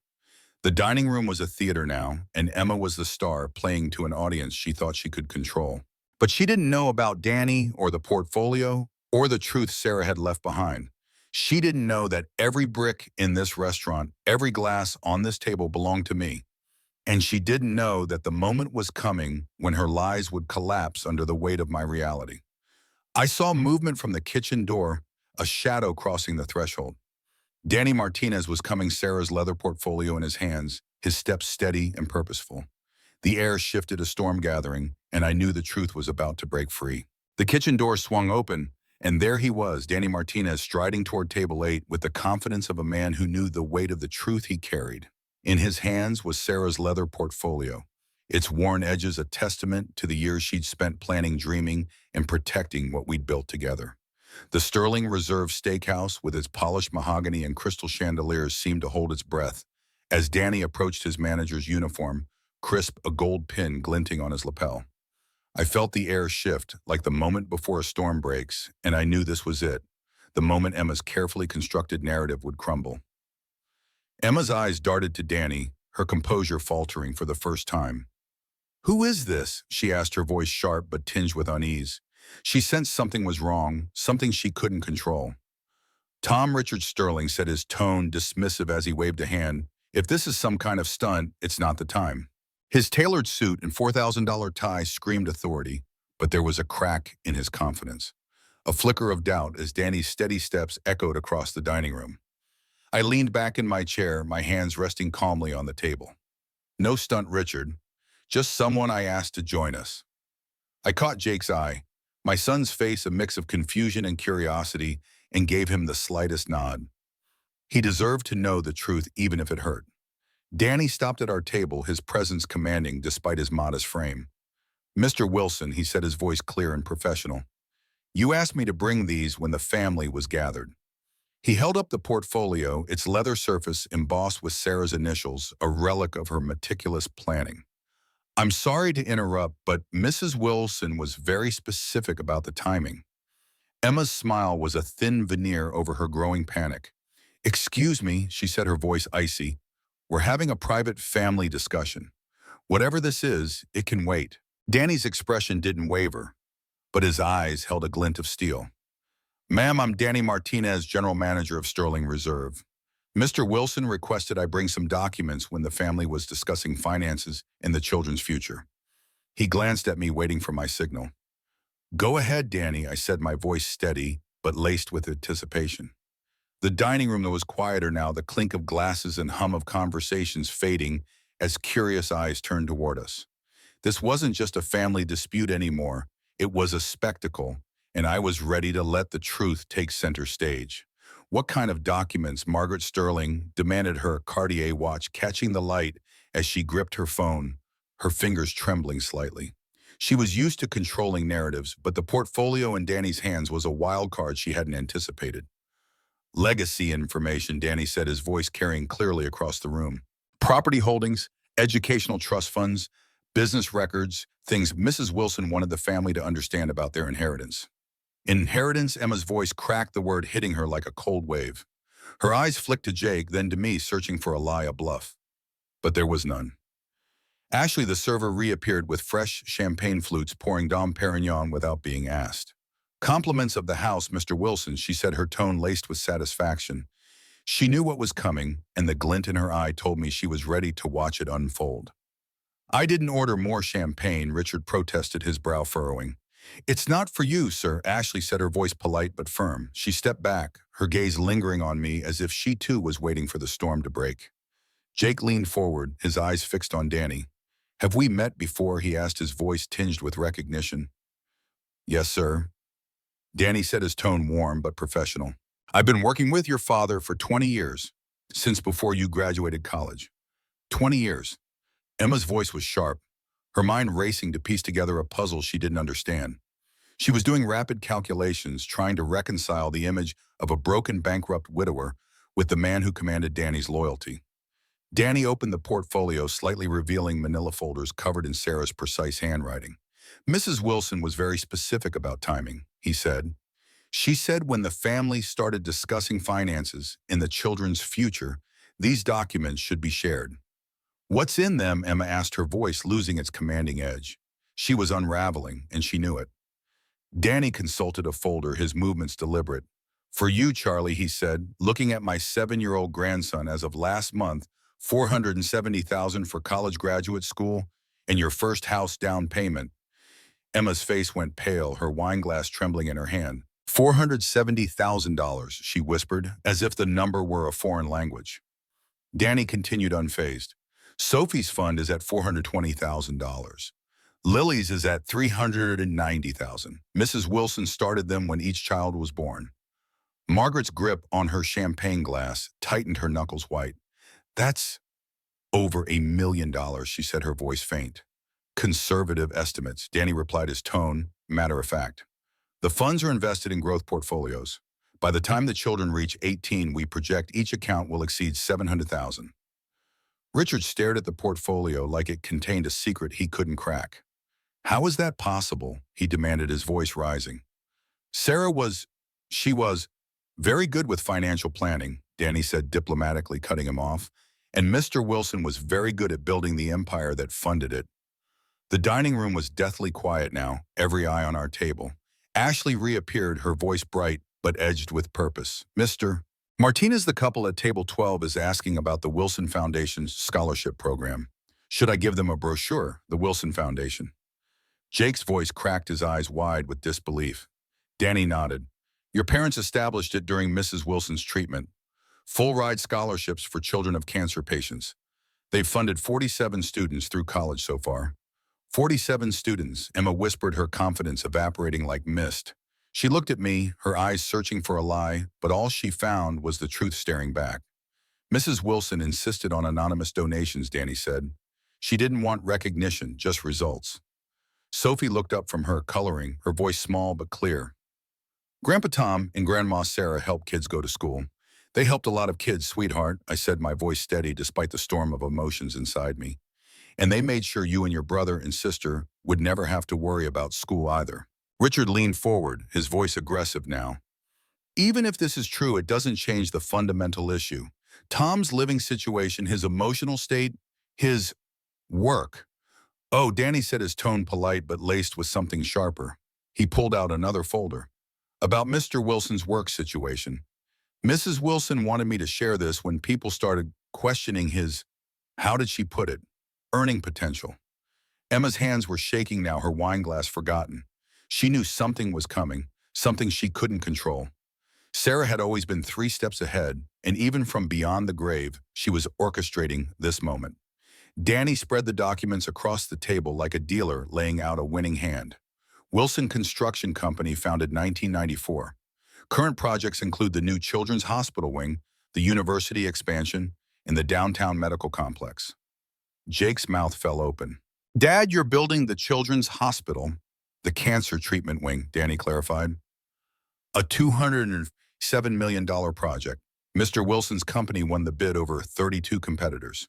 The dining room was a theater now, and Emma was the star, playing to an audience she thought she could control. But she didn't know about Danny or the portfolio or the truth Sarah had left behind. She didn't know that every brick in this restaurant, every glass on this table belonged to me. And she didn't know that the moment was coming when her lies would collapse under the weight of my reality. I saw movement from the kitchen door, a shadow crossing the threshold. Danny Martinez was coming, Sarah's leather portfolio in his hands, his steps steady and purposeful. The air shifted, a storm gathering, and I knew the truth was about to break free. The kitchen door swung open, and there he was, Danny Martinez, striding toward table 8 with the confidence of a man who knew the weight of the truth he carried. In his hands was Sarah's leather portfolio, its worn edges a testament to the years she'd spent planning, dreaming, and protecting what we'd built together. The Sterling Reserve Steakhouse, with its polished mahogany and crystal chandeliers, seemed to hold its breath. As Danny approached his manager's uniform, crisp, a gold pin glinting on his lapel. I felt the air shift, like the moment before a storm breaks, and I knew this was it, the moment Emma's carefully constructed narrative would crumble. Emma's eyes darted to Danny, her composure faltering for the first time. "Who is this?" she asked, her voice sharp but tinged with unease. She sensed something was wrong, something she couldn't control. "Tom Richard Sterling," said, his tone dismissive as he waved a hand. "If this is some kind of stunt, it's not the time." His tailored suit and $4,000 tie screamed authority, but there was a crack in his confidence. A flicker of doubt as Danny's steady steps echoed across the dining room. I leaned back in my chair, my hands resting calmly on the table. "No stunt, Richard. Just someone I asked to join us." I caught Jake's eye, my son's face a mix of confusion and curiosity, and gave him the slightest nod. He deserved to know the truth even if it hurt. Danny stopped at our table, his presence commanding despite his modest frame. "Mr. Wilson," he said, his voice clear and professional, "you asked me to bring these when the family was gathered." He held up the portfolio, its leather surface embossed with Sarah's initials, a relic of her meticulous planning. "I'm sorry to interrupt, but Mrs. Wilson was very specific about the timing." Emma's smile was a thin veneer over her growing panic. "Excuse me," she said, her voice icy. "We're having a private family discussion. Whatever this is, it can wait." Danny's expression didn't waver, but his eyes held a glint of steel. "Ma'am, I'm Danny Martinez, General Manager of Sterling Reserve. Mr. Wilson requested I bring some documents when the family was discussing finances and the children's future." He glanced at me, waiting for my signal. "Go ahead, Danny," I said, my voice steady but laced with anticipation. The dining room was quieter now, the clink of glasses and hum of conversations fading as curious eyes turned toward us. This wasn't just a family dispute anymore. It was a spectacle, and I was ready to let the truth take center stage. "What kind of documents?" Margaret Sterling demanded, her Cartier watch catching the light as she gripped her phone, her fingers trembling slightly. She was used to controlling narratives, but the portfolio in Danny's hands was a wild card she hadn't anticipated. "Legacy information," Danny said, his voice carrying clearly across the room. "Property holdings, educational trust funds, business records, things Mrs. Wilson wanted the family to understand about their inheritance." "Inheritance?" Emma's voice cracked, the word hitting her like a cold wave. Her eyes flicked to Jake, then to me, searching for a lie, a bluff. But there was none. Ashley, the server, reappeared with fresh champagne flutes, pouring Dom Perignon without being asked. "Compliments of the house, Mr. Wilson," she said, her tone laced with satisfaction. She knew what was coming, and the glint in her eye told me she was ready to watch it unfold. "I didn't order more champagne," Richard protested, his brow furrowing. "It's not for you, sir," Ashley said, her voice polite but firm. She stepped back, her gaze lingering on me as if she too was waiting for the storm to break. Jake leaned forward, his eyes fixed on Danny. "Have we met before?" he asked, his voice tinged with recognition. "Yes, sir." Danny said, his tone warm but professional. "I've been working with your father for 20 years, since before you graduated college." 20 years. Emma's voice was sharp, her mind racing to piece together a puzzle she didn't understand. She was doing rapid calculations, trying to reconcile the image of a broken, bankrupt widower with the man who commanded Danny's loyalty. Danny opened the portfolio, slightly revealing manila folders covered in Sarah's precise handwriting. "Mrs. Wilson was very specific about timing," he said. "She said when the family started discussing finances and the children's future, these documents should be shared." "What's in them?" Emma asked, her voice losing its commanding edge. She was unraveling, and she knew it. Danny consulted a folder, his movements deliberate. "For you, Charlie," he said, "looking at my 7-year-old grandson as of last month, $470,000 for college graduate school, and your first house down payment." Emma's face went pale, her wineglass trembling in her hand. $470,000, she whispered, as if the number were a foreign language. Danny continued unfazed. Sophie's fund is at $420,000. Lily's is at $390,000. Mrs. Wilson started them when each child was born. Margaret's grip on her champagne glass tightened, her knuckles white. That's over $1 million, she said, her voice faint. Conservative estimates, Danny replied, his tone matter of fact. The funds are invested in growth portfolios. By the time the children reach 18, we project each account will exceed $700,000. Richard stared at the portfolio like it contained a secret he couldn't crack. How is that possible? He demanded, his voice rising. She was very good with financial planning, Danny said diplomatically, cutting him off. And Mr. Wilson was very good at building the empire that funded it. The dining room was deathly quiet now, every eye on our table. Ashley reappeared, her voice bright but edged with purpose. Mr. Martinez, the couple at table 12, is asking about the Wilson Foundation's scholarship program. Should I give them a brochure, the Wilson Foundation? Jake's voice cracked, his eyes wide with disbelief. Danny nodded. Your parents established it during Mrs. Wilson's treatment. Full-ride scholarships for children of cancer patients. They've funded 47 students through college so far. 47 students, Emma whispered, her confidence evaporating like mist. She looked at me, her eyes searching for a lie, but all she found was the truth staring back. Mrs. Wilson insisted on anonymous donations, Danny said. She didn't want recognition, just results. Sophie looked up from her, coloring, her voice small but clear. Grandpa Tom and Grandma Sarah help kids go to school. They helped a lot of kids, sweetheart, I said, my voice steady despite the storm of emotions inside me. And they made sure you and your brother and sister would never have to worry about school either. Richard leaned forward, his voice aggressive now. Even if this is true, it doesn't change the fundamental issue. Tom's living situation, his emotional state, his work. Oh, Danny said, his tone polite but laced with something sharper. He pulled out another folder. About Mr. Wilson's work situation. Mrs. Wilson wanted me to share this when people started questioning his, how did she put it, earning potential. Emma's hands were shaking now, her wine glass forgotten. She knew something was coming, something she couldn't control. Sarah had always been 3 steps ahead, and even from beyond the grave, she was orchestrating this moment. Danny spread the documents across the table like a dealer laying out a winning hand. Wilson Construction Company, founded 1994. Current projects include the new Children's Hospital wing, the university expansion, and the downtown medical complex. Jake's mouth fell open. Dad, you're building the Children's Hospital, the cancer treatment wing, Danny clarified. A $207 million project. Mr. Wilson's company won the bid over 32 competitors.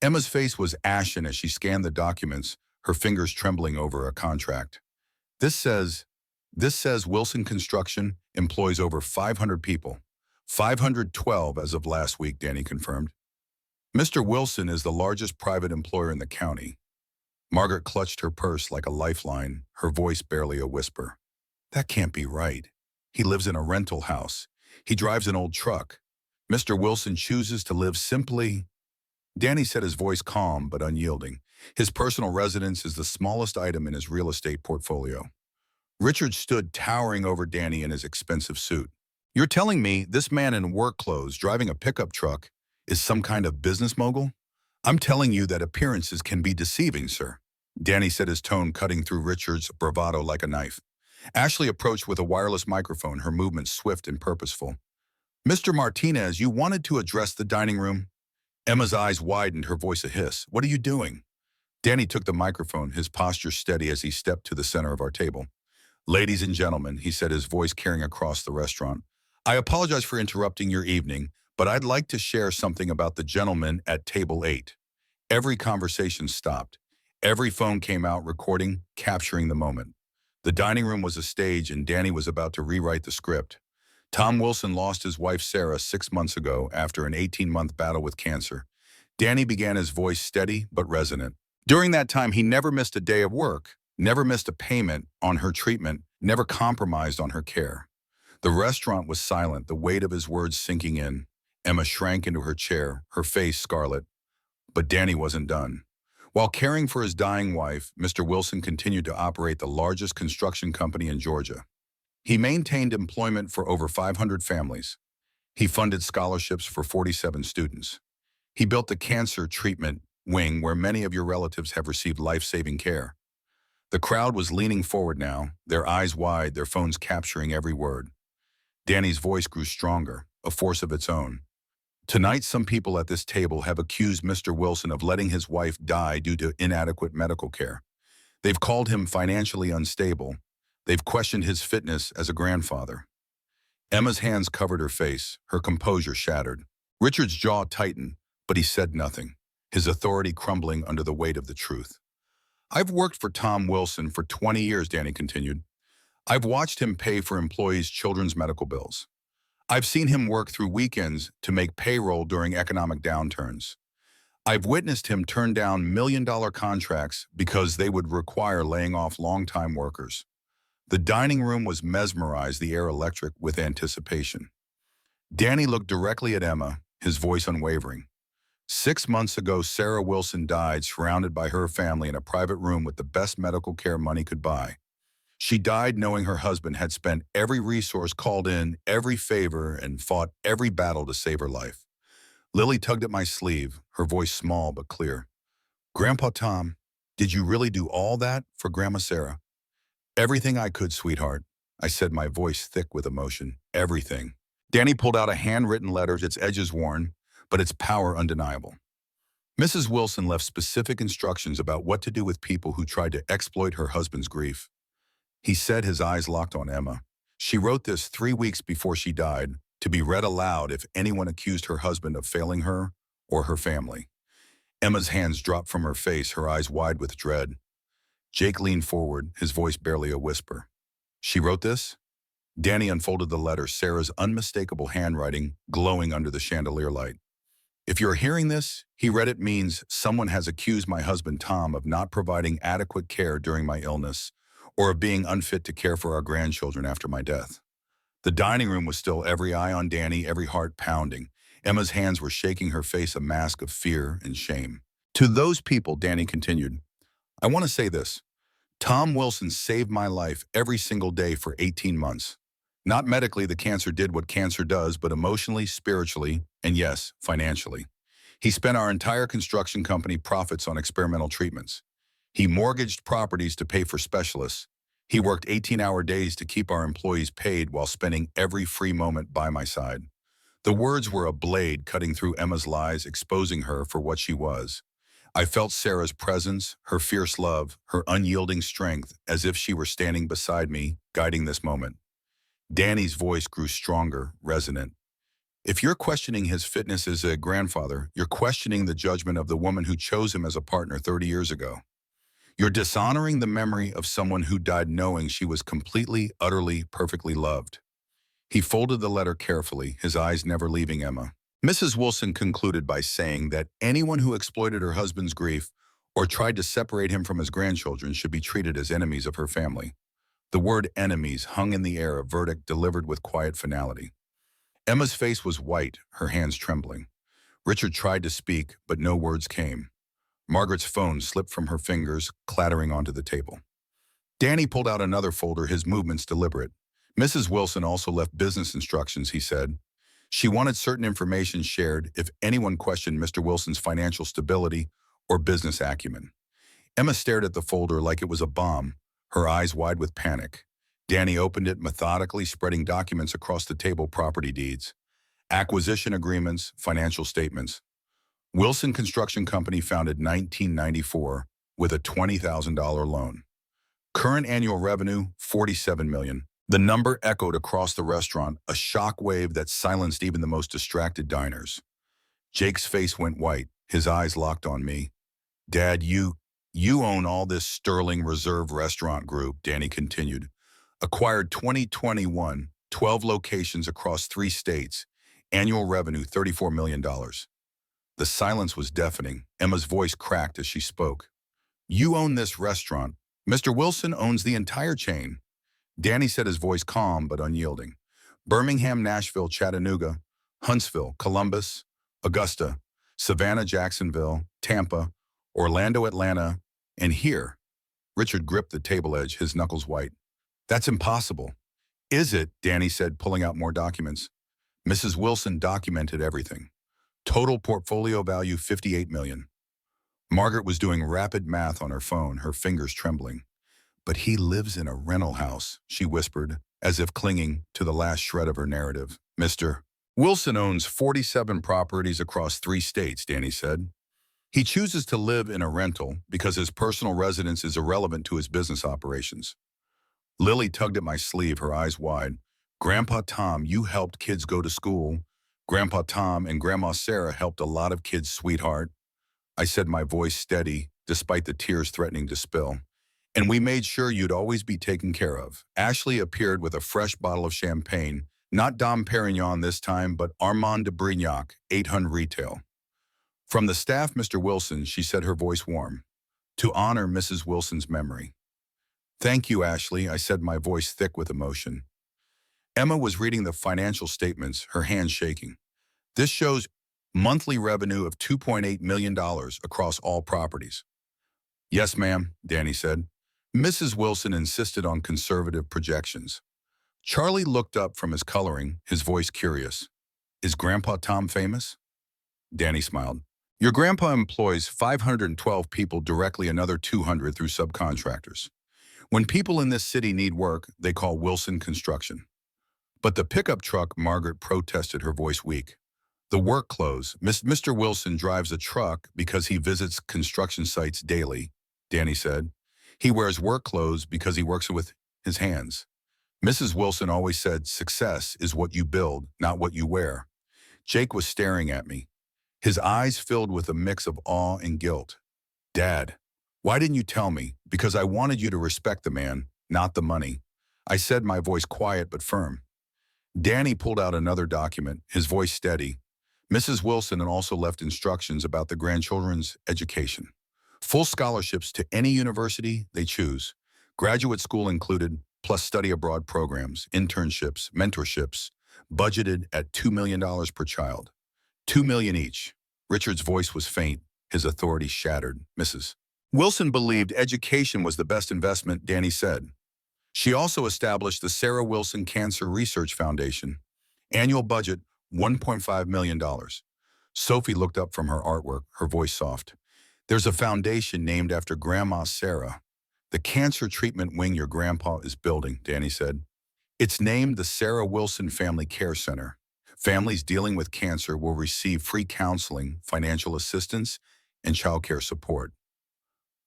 Emma's face was ashen as she scanned the documents, her fingers trembling over a contract. This says Wilson Construction employs over 500 people. 512 as of last week, Danny confirmed. Mr. Wilson is the largest private employer in the county. Margaret clutched her purse like a lifeline, her voice barely a whisper. That can't be right. He lives in a rental house. He drives an old truck. Mr. Wilson chooses to live simply. Danny said, his voice calm but unyielding. His personal residence is the smallest item in his real estate portfolio. Richard stood towering over Danny in his expensive suit. You're telling me this man in work clothes driving a pickup truck is some kind of business mogul? I'm telling you that appearances can be deceiving, sir. Danny said, his tone cutting through Richard's bravado like a knife. Ashley approached with a wireless microphone, her movements swift and purposeful. Mr. Martinez, you wanted to address the dining room? Emma's eyes widened, her voice a hiss. What are you doing? Danny took the microphone, his posture steady as he stepped to the center of our table. Ladies and gentlemen, he said, his voice carrying across the restaurant. I apologize for interrupting your evening, but I'd like to share something about the gentleman at table 8. Every conversation stopped. Every phone came out, recording, capturing the moment. The dining room was a stage, and Danny was about to rewrite the script. Tom Wilson lost his wife Sarah 6 months ago after an 18-month battle with cancer. Danny began, his voice steady but resonant. During that time, he never missed a day of work, never missed a payment on her treatment, never compromised on her care. The restaurant was silent, the weight of his words sinking in. Emma shrank into her chair, her face scarlet. But Danny wasn't done. While caring for his dying wife, Mr. Wilson continued to operate the largest construction company in Georgia. He maintained employment for over 500 families. He funded scholarships for 47 students. He built the cancer treatment wing where many of your relatives have received life-saving care. The crowd was leaning forward now, their eyes wide, their phones capturing every word. Danny's voice grew stronger, a force of its own. Tonight, some people at this table have accused Mr. Wilson of letting his wife die due to inadequate medical care. They've called him financially unstable. They've questioned his fitness as a grandfather. Emma's hands covered her face, her composure shattered. Richard's jaw tightened, but he said nothing, his authority crumbling under the weight of the truth. I've worked for Tom Wilson for 20 years, Danny continued. I've watched him pay for employees' children's medical bills. I've seen him work through weekends to make payroll during economic downturns. I've witnessed him turn down million-dollar contracts because they would require laying off long-time workers. The dining room was mesmerized, the air electric with anticipation. Danny looked directly at Emma, his voice unwavering. 6 months ago, Sarah Wilson died surrounded by her family in a private room with the best medical care money could buy. She died knowing her husband had spent every resource, called in every favor, and fought every battle to save her life. Lily tugged at my sleeve, her voice small but clear. Grandpa Tom, did you really do all that for Grandma Sarah? Everything I could, sweetheart, I said, my voice thick with emotion. Everything. Danny pulled out a handwritten letter, its edges worn, but its power undeniable. Mrs. Wilson left specific instructions about what to do with people who tried to exploit her husband's grief. He said, his eyes locked on Emma. She wrote this 3 weeks before she died, to be read aloud if anyone accused her husband of failing her or her family. Emma's hands dropped from her face, her eyes wide with dread. Jake leaned forward, his voice barely a whisper. She wrote this? Danny unfolded the letter, Sarah's unmistakable handwriting glowing under the chandelier light. If you're hearing this, he read, it means someone has accused my husband Tom of not providing adequate care during my illness, or of being unfit to care for our grandchildren after my death. The dining room was still, every eye on Danny, every heart pounding. Emma's hands were shaking, her face a mask of fear and shame. To those people, Danny continued, I want to say this. Tom Wilson saved my life every single day for 18 months. Not medically, the cancer did what cancer does, but emotionally, spiritually, and yes, financially. He spent our entire construction company profits on experimental treatments. He mortgaged properties to pay for specialists. He worked 18-hour days to keep our employees paid while spending every free moment by my side. The words were a blade cutting through Emma's lies, exposing her for what she was. I felt Sarah's presence, her fierce love, her unyielding strength, as if she were standing beside me, guiding this moment. Danny's voice grew stronger, resonant. If you're questioning his fitness as a grandfather, you're questioning the judgment of the woman who chose him as a partner 30 years ago. You're dishonoring the memory of someone who died knowing she was completely, utterly, perfectly loved. He folded the letter carefully, his eyes never leaving Emma. Mrs. Wilson concluded by saying that anyone who exploited her husband's grief or tried to separate him from his grandchildren should be treated as enemies of her family. The word enemies hung in the air, a verdict delivered with quiet finality. Emma's face was white, her hands trembling. Richard tried to speak, but no words came. Margaret's phone slipped from her fingers, clattering onto the table. Danny pulled out another folder, his movements deliberate. Mrs. Wilson also left business instructions, he said. She wanted certain information shared if anyone questioned Mr. Wilson's financial stability or business acumen. Emma stared at the folder like it was a bomb, her eyes wide with panic. Danny opened it methodically, spreading documents across the table: property deeds, acquisition agreements, financial statements. Wilson Construction Company founded 1994 with a $20,000 loan. Current annual revenue, $47 million. The number echoed across the restaurant, a shock wave that silenced even the most distracted diners. Jake's face went white, his eyes locked on me. Dad, you own all this Sterling Reserve Restaurant Group, Danny continued. Acquired 2021, 12 locations across 3 states. Annual revenue, $34 million. The silence was deafening. Emma's voice cracked as she spoke. You own this restaurant. Mr. Wilson owns the entire chain. Danny said, his voice calm but unyielding. Birmingham, Nashville, Chattanooga, Huntsville, Columbus, Augusta, Savannah, Jacksonville, Tampa, Orlando, Atlanta, and here. Richard gripped the table edge, his knuckles white. That's impossible. Is it? Danny said, pulling out more documents. Mrs. Wilson documented everything. Total portfolio value, $58 million. Margaret was doing rapid math on her phone, her fingers trembling. But he lives in a rental house, she whispered, as if clinging to the last shred of her narrative. Mr. Wilson owns 47 properties across 3 states, Danny said. He chooses to live in a rental because his personal residence is irrelevant to his business operations. Lily tugged at my sleeve, her eyes wide. Grandpa Tom, you helped kids go to school. Grandpa Tom and Grandma Sarah helped a lot of kids, sweetheart. I said, my voice steady, despite the tears threatening to spill. And we made sure you'd always be taken care of. Ashley appeared with a fresh bottle of champagne, not Dom Perignon this time, but Armand de Brignac, 800 retail. From the staff, Mr. Wilson, she said, her voice warm. To honor Mrs. Wilson's memory. Thank you, Ashley, I said, my voice thick with emotion. Emma was reading the financial statements, her hands shaking. This shows monthly revenue of $2.8 million across all properties. Yes, ma'am, Danny said. Mrs. Wilson insisted on conservative projections. Charlie looked up from his coloring, his voice curious. Is Grandpa Tom famous? Danny smiled. Your grandpa employs 512 people directly, another 200 through subcontractors. When people in this city need work, they call Wilson Construction. But the pickup truck, Margaret protested, her voice weak. The work clothes. Mr. Wilson drives a truck because he visits construction sites daily, Danny said. He wears work clothes because he works with his hands. Mrs. Wilson always said, success is what you build, not what you wear. Jake was staring at me, his eyes filled with a mix of awe and guilt. Dad, why didn't you tell me? Because I wanted you to respect the man, not the money. I said, my voice quiet but firm. Danny pulled out another document, his voice steady. Mrs. Wilson had also left instructions about the grandchildren's education. Full scholarships to any university they choose. Graduate school included, plus study abroad programs, internships, mentorships, budgeted at $2 million per child. $2 million each. Richard's voice was faint, his authority shattered. Mrs. Wilson believed education was the best investment, Danny said. She also established the Sarah Wilson Cancer Research Foundation. Annual budget, $1.5 million. Sophie looked up from her artwork, her voice soft. There's a foundation named after Grandma Sarah. The cancer treatment wing your grandpa is building, Danny said. It's named the Sarah Wilson Family Care Center. Families dealing with cancer will receive free counseling, financial assistance, and childcare support.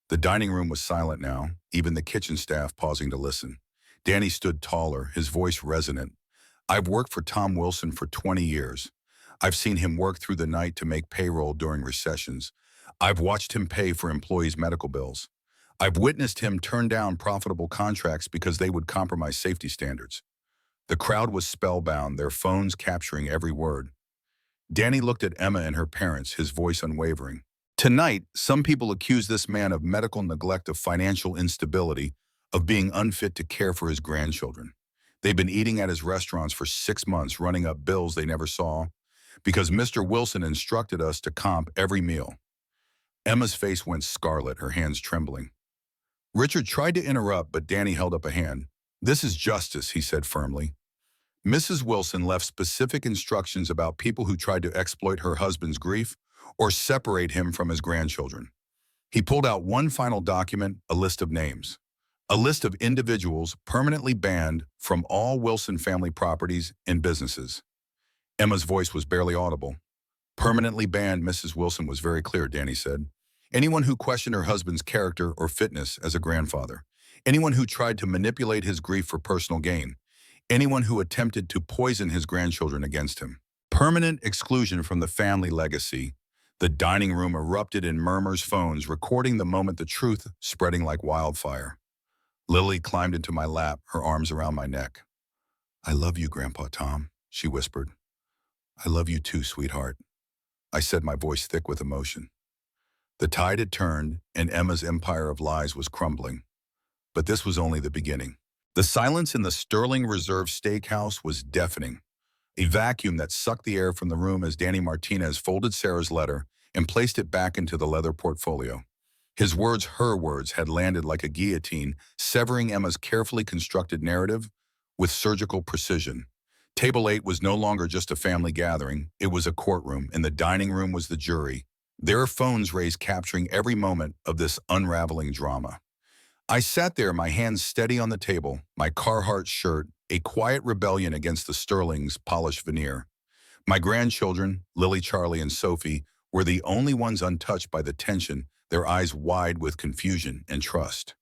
The dining room was silent now, even the kitchen staff pausing to listen. Danny stood taller, his voice resonant. I've worked for Tom Wilson for 20 years. I've seen him work through the night to make payroll during recessions. I've watched him pay for employees' medical bills. I've witnessed him turn down profitable contracts because they would compromise safety standards. The crowd was spellbound, their phones capturing every word. Danny looked at Emma and her parents, his voice unwavering. Tonight, some people accuse this man of medical neglect, of financial instability, of being unfit to care for his grandchildren. They've been eating at his restaurants for 6 months, running up bills they never saw, because Mr. Wilson instructed us to comp every meal. Emma's face went scarlet, her hands trembling. Richard tried to interrupt, but Danny held up a hand. This is justice, he said firmly. Mrs. Wilson left specific instructions about people who tried to exploit her husband's grief or separate him from his grandchildren. He pulled out one final document, a list of names. A list of individuals permanently banned from all Wilson family properties and businesses. Emma's voice was barely audible. Permanently banned, Mrs. Wilson was very clear, Danny said. Anyone who questioned her husband's character or fitness as a grandfather. Anyone who tried to manipulate his grief for personal gain. Anyone who attempted to poison his grandchildren against him. Permanent exclusion from the family legacy. The dining room erupted in murmurs, phones recording the moment, the truth spreading like wildfire. Lily climbed into my lap, her arms around my neck. I love you, Grandpa Tom, she whispered. I love you too, sweetheart. I said, my voice thick with emotion. The tide had turned, and Emma's empire of lies was crumbling. But this was only the beginning. The silence in the Sterling Reserve Steakhouse was deafening, a vacuum that sucked the air from the room as Danny Martinez folded Sarah's letter and placed it back into the leather portfolio. His words, her words, had landed like a guillotine, severing Emma's carefully constructed narrative with surgical precision. Table 8 was no longer just a family gathering. It was a courtroom, and the dining room was the jury. Their phones raised, capturing every moment of this unraveling drama. I sat there, my hands steady on the table, my Carhartt shirt, a quiet rebellion against the Sterling's polished veneer. My grandchildren, Lily, Charlie, and Sophie, were the only ones untouched by the tension, their eyes wide with confusion and trust.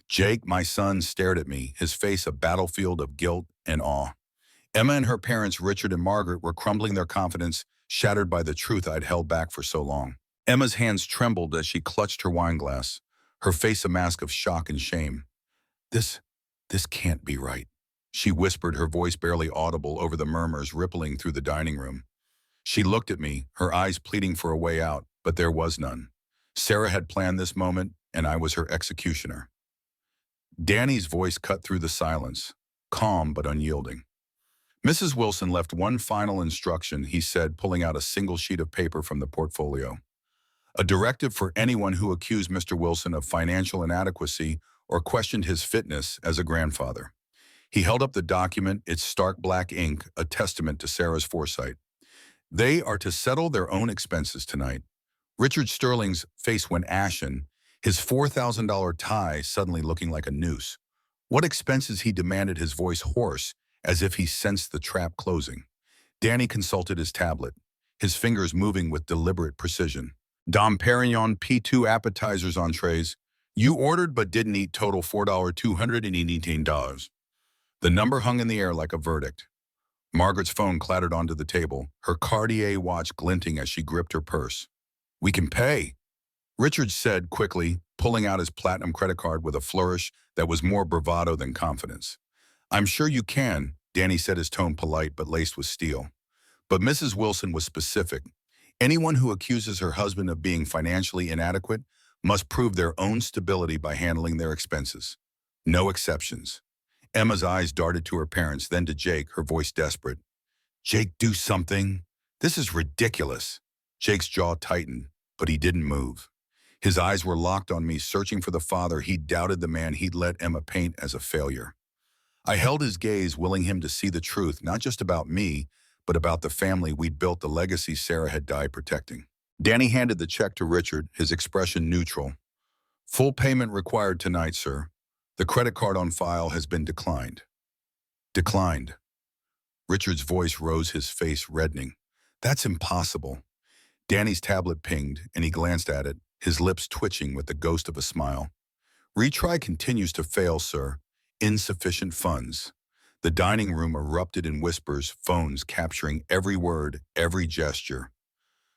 Jake, my son, stared at me, his face a battlefield of guilt and awe. Emma and her parents, Richard and Margaret, were crumbling, their confidence shattered by the truth I'd held back for so long. Emma's hands trembled as she clutched her wine glass, her face a mask of shock and shame. This, this can't be right, she whispered, her voice barely audible over the murmurs rippling through the dining room. She looked at me, her eyes pleading for a way out, but there was none. Sarah had planned this moment, and I was her executioner. Danny's voice cut through the silence, calm but unyielding. Mrs. Wilson left one final instruction, he said, pulling out a single sheet of paper from the portfolio. A directive for anyone who accused Mr. Wilson of financial inadequacy or questioned his fitness as a grandfather. He held up the document, its stark black ink, a testament to Sarah's foresight. They are to settle their own expenses tonight. Richard Sterling's face went ashen, his $4,000 tie suddenly looking like a noose. What expenses, he demanded, his voice hoarse, as if he sensed the trap closing. Danny consulted his tablet, his fingers moving with deliberate precision. Dom Perignon P2 appetizers entrees. You ordered but didn't eat, total $4,218. The number hung in the air like a verdict. Margaret's phone clattered onto the table, her Cartier watch glinting as she gripped her purse. We can pay, Richard said quickly, pulling out his platinum credit card with a flourish that was more bravado than confidence. I'm sure you can, Danny said, his tone polite but laced with steel. But Mrs. Wilson was specific. Anyone who accuses her husband of being financially inadequate must prove their own stability by handling their expenses. No exceptions. Emma's eyes darted to her parents, then to Jake, her voice desperate. Jake, do something. This is ridiculous. Jake's jaw tightened, but he didn't move. His eyes were locked on me, searching for the father he'd doubted, the man he'd let Emma paint as a failure. I held his gaze, willing him to see the truth, not just about me, but about the family we'd built, the legacy Sarah had died protecting. Danny handed the check to Richard, his expression neutral. Full payment required tonight, sir. The credit card on file has been declined. Declined. Richard's voice rose, his face reddening. That's impossible. Danny's tablet pinged, and he glanced at it, his lips twitching with the ghost of a smile. Retry continues to fail, sir. Insufficient funds. The dining room erupted in whispers, phones capturing every word, every gesture.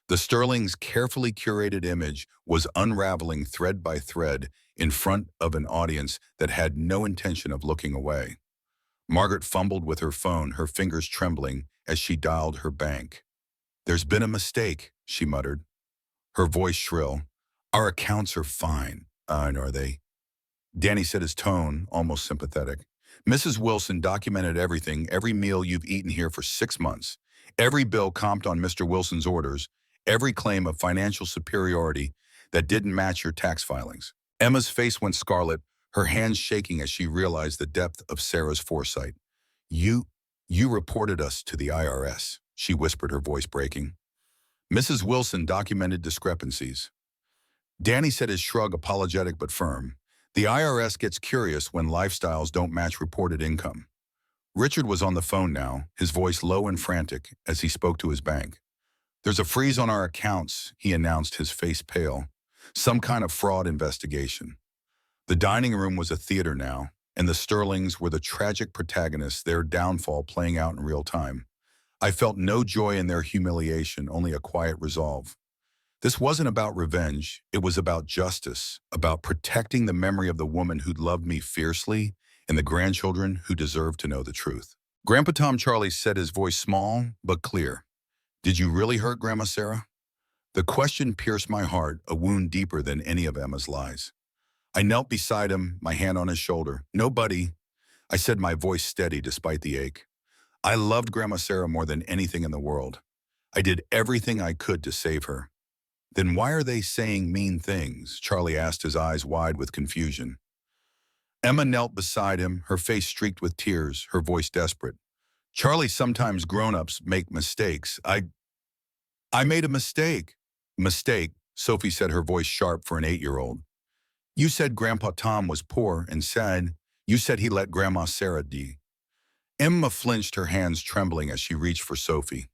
The Sterling's carefully curated image was unraveling thread by thread in front of an audience that had no intention of looking away. Margaret fumbled with her phone, her fingers trembling as she dialed her bank. There's been a mistake, she muttered, her voice shrill. Our accounts are fine. And are they? Danny said, his tone almost sympathetic. Mrs. Wilson documented everything, every meal you've eaten here for 6 months, every bill comped on Mr. Wilson's orders, every claim of financial superiority that didn't match your tax filings. Emma's face went scarlet, her hands shaking as she realized the depth of Sarah's foresight. You reported us to the IRS, she whispered, her voice breaking. Mrs. Wilson documented discrepancies. Danny said, his shrug apologetic but firm. The IRS gets curious when lifestyles don't match reported income. Richard was on the phone now, his voice low and frantic as he spoke to his bank. There's a freeze on our accounts, he announced, his face pale. Some kind of fraud investigation. The dining room was a theater now, and the Sterlings were the tragic protagonists, their downfall playing out in real time. I felt no joy in their humiliation, only a quiet resolve. This wasn't about revenge, it was about justice, about protecting the memory of the woman who'd loved me fiercely and the grandchildren who deserved to know the truth. Grandpa Tom Charlie said, his voice small but clear. Did you really hurt Grandma Sarah? The question pierced my heart, a wound deeper than any of Emma's lies. I knelt beside him, my hand on his shoulder. No, buddy, I said, my voice steady despite the ache. I loved Grandma Sarah more than anything in the world. I did everything I could to save her. Then why are they saying mean things? Charlie asked, his eyes wide with confusion. Emma knelt beside him, her face streaked with tears, her voice desperate. Charlie, sometimes grown-ups make mistakes. I made a mistake. Mistake, Sophie said, her voice sharp for an 8-year-old. You said Grandpa Tom was poor and you said he let Grandma Sarah die. Emma flinched, her hands trembling as she reached for Sophie.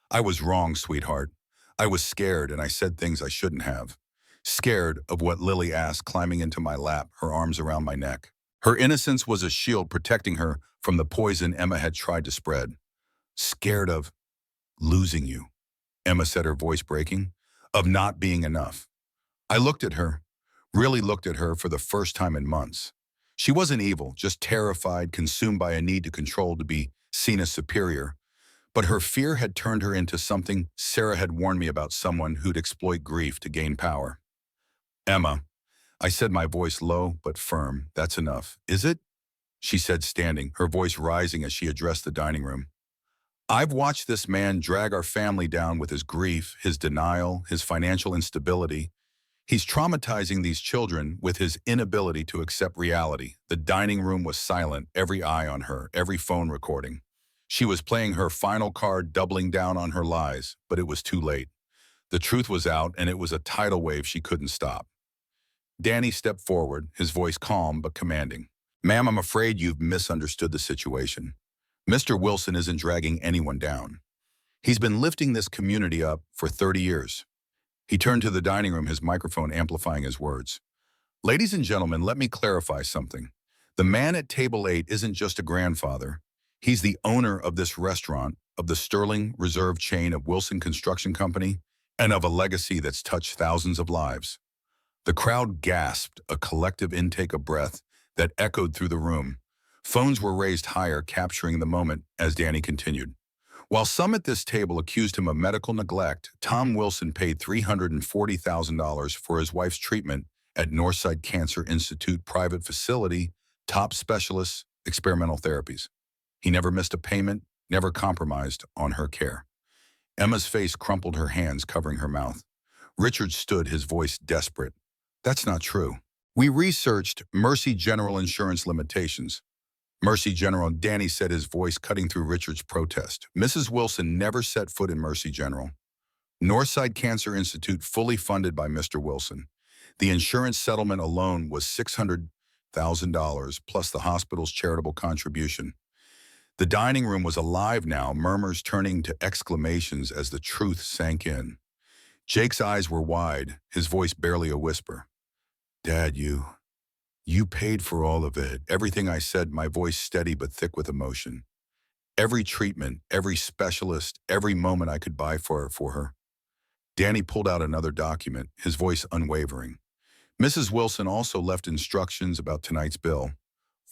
I was wrong, sweetheart. I was scared and I said things I shouldn't have. Scared of what Lily asked, climbing into my lap, her arms around my neck. Her innocence was a shield protecting her from the poison Emma had tried to spread. Scared of losing you, Emma said, her voice breaking. Of not being enough. I looked at her, really looked at her for the first time in months. She wasn't evil, just terrified, consumed by a need to control, to be seen as superior. But her fear had turned her into something Sarah had warned me about, someone who'd exploit grief to gain power. Emma, I said, my voice low but firm, that's enough, is it? She said, standing, her voice rising as she addressed the dining room. I've watched this man drag our family down with his grief, his denial, his financial instability. He's traumatizing these children with his inability to accept reality. The dining room was silent, every eye on her, every phone recording. She was playing her final card, doubling down on her lies, but it was too late. The truth was out, and it was a tidal wave she couldn't stop. Danny stepped forward, his voice calm but commanding. Ma'am, I'm afraid you've misunderstood the situation. Mr. Wilson isn't dragging anyone down. He's been lifting this community up for 30 years. He turned to the dining room, his microphone amplifying his words. Ladies and gentlemen, let me clarify something. The man at table 8 isn't just a grandfather. He's the owner of this restaurant, of the Sterling Reserve chain of Wilson Construction Company, and of a legacy that's touched thousands of lives. The crowd gasped, a collective intake of breath that echoed through the room. Phones were raised higher, capturing the moment as Danny continued. While some at this table accused him of medical neglect, Tom Wilson paid $340,000 for his wife's treatment at Northside Cancer Institute private facility, top specialists, experimental therapies. He never missed a payment, never compromised on her care. Emma's face crumpled, her hands covering her mouth. Richard stood, his voice desperate. That's not true. We researched Mercy General Insurance limitations. Mercy General, Danny said, his voice cutting through Richard's protest. Mrs. Wilson never set foot in Mercy General. Northside Cancer Institute, fully funded by Mr. Wilson. The insurance settlement alone was $600,000 plus the hospital's charitable contribution. The dining room was alive now, murmurs turning to exclamations as the truth sank in. Jake's eyes were wide, his voice barely a whisper. Dad, you paid for all of it. Everything I said, my voice steady but thick with emotion. Every treatment, every specialist, every moment I could buy for her. Danny pulled out another document, his voice unwavering. Mrs. Wilson also left instructions about tonight's bill.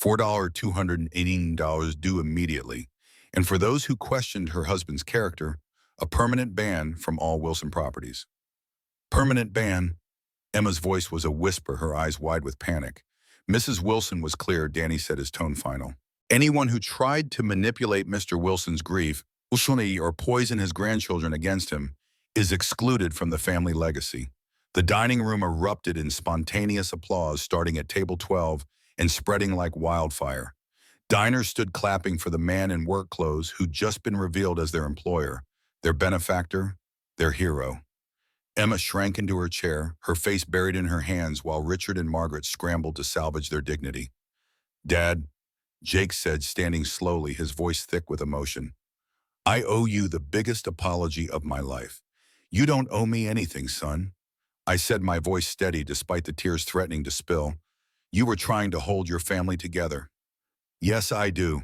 $4,218 due immediately. And for those who questioned her husband's character, a permanent ban from all Wilson properties. Permanent ban. Emma's voice was a whisper, her eyes wide with panic. Mrs. Wilson was clear, Danny said, his tone final. Anyone who tried to manipulate Mr. Wilson's grief, or poison his grandchildren against him, is excluded from the family legacy. The dining room erupted in spontaneous applause, starting at table 12 and spreading like wildfire. Diners stood clapping for the man in work clothes who'd just been revealed as their employer, their benefactor, their hero. Emma shrank into her chair, her face buried in her hands, while Richard and Margaret scrambled to salvage their dignity. Dad, Jake said, standing slowly, his voice thick with emotion. I owe you the biggest apology of my life. You don't owe me anything, son. I said, my voice steady despite the tears threatening to spill. You were trying to hold your family together. Yes, I do,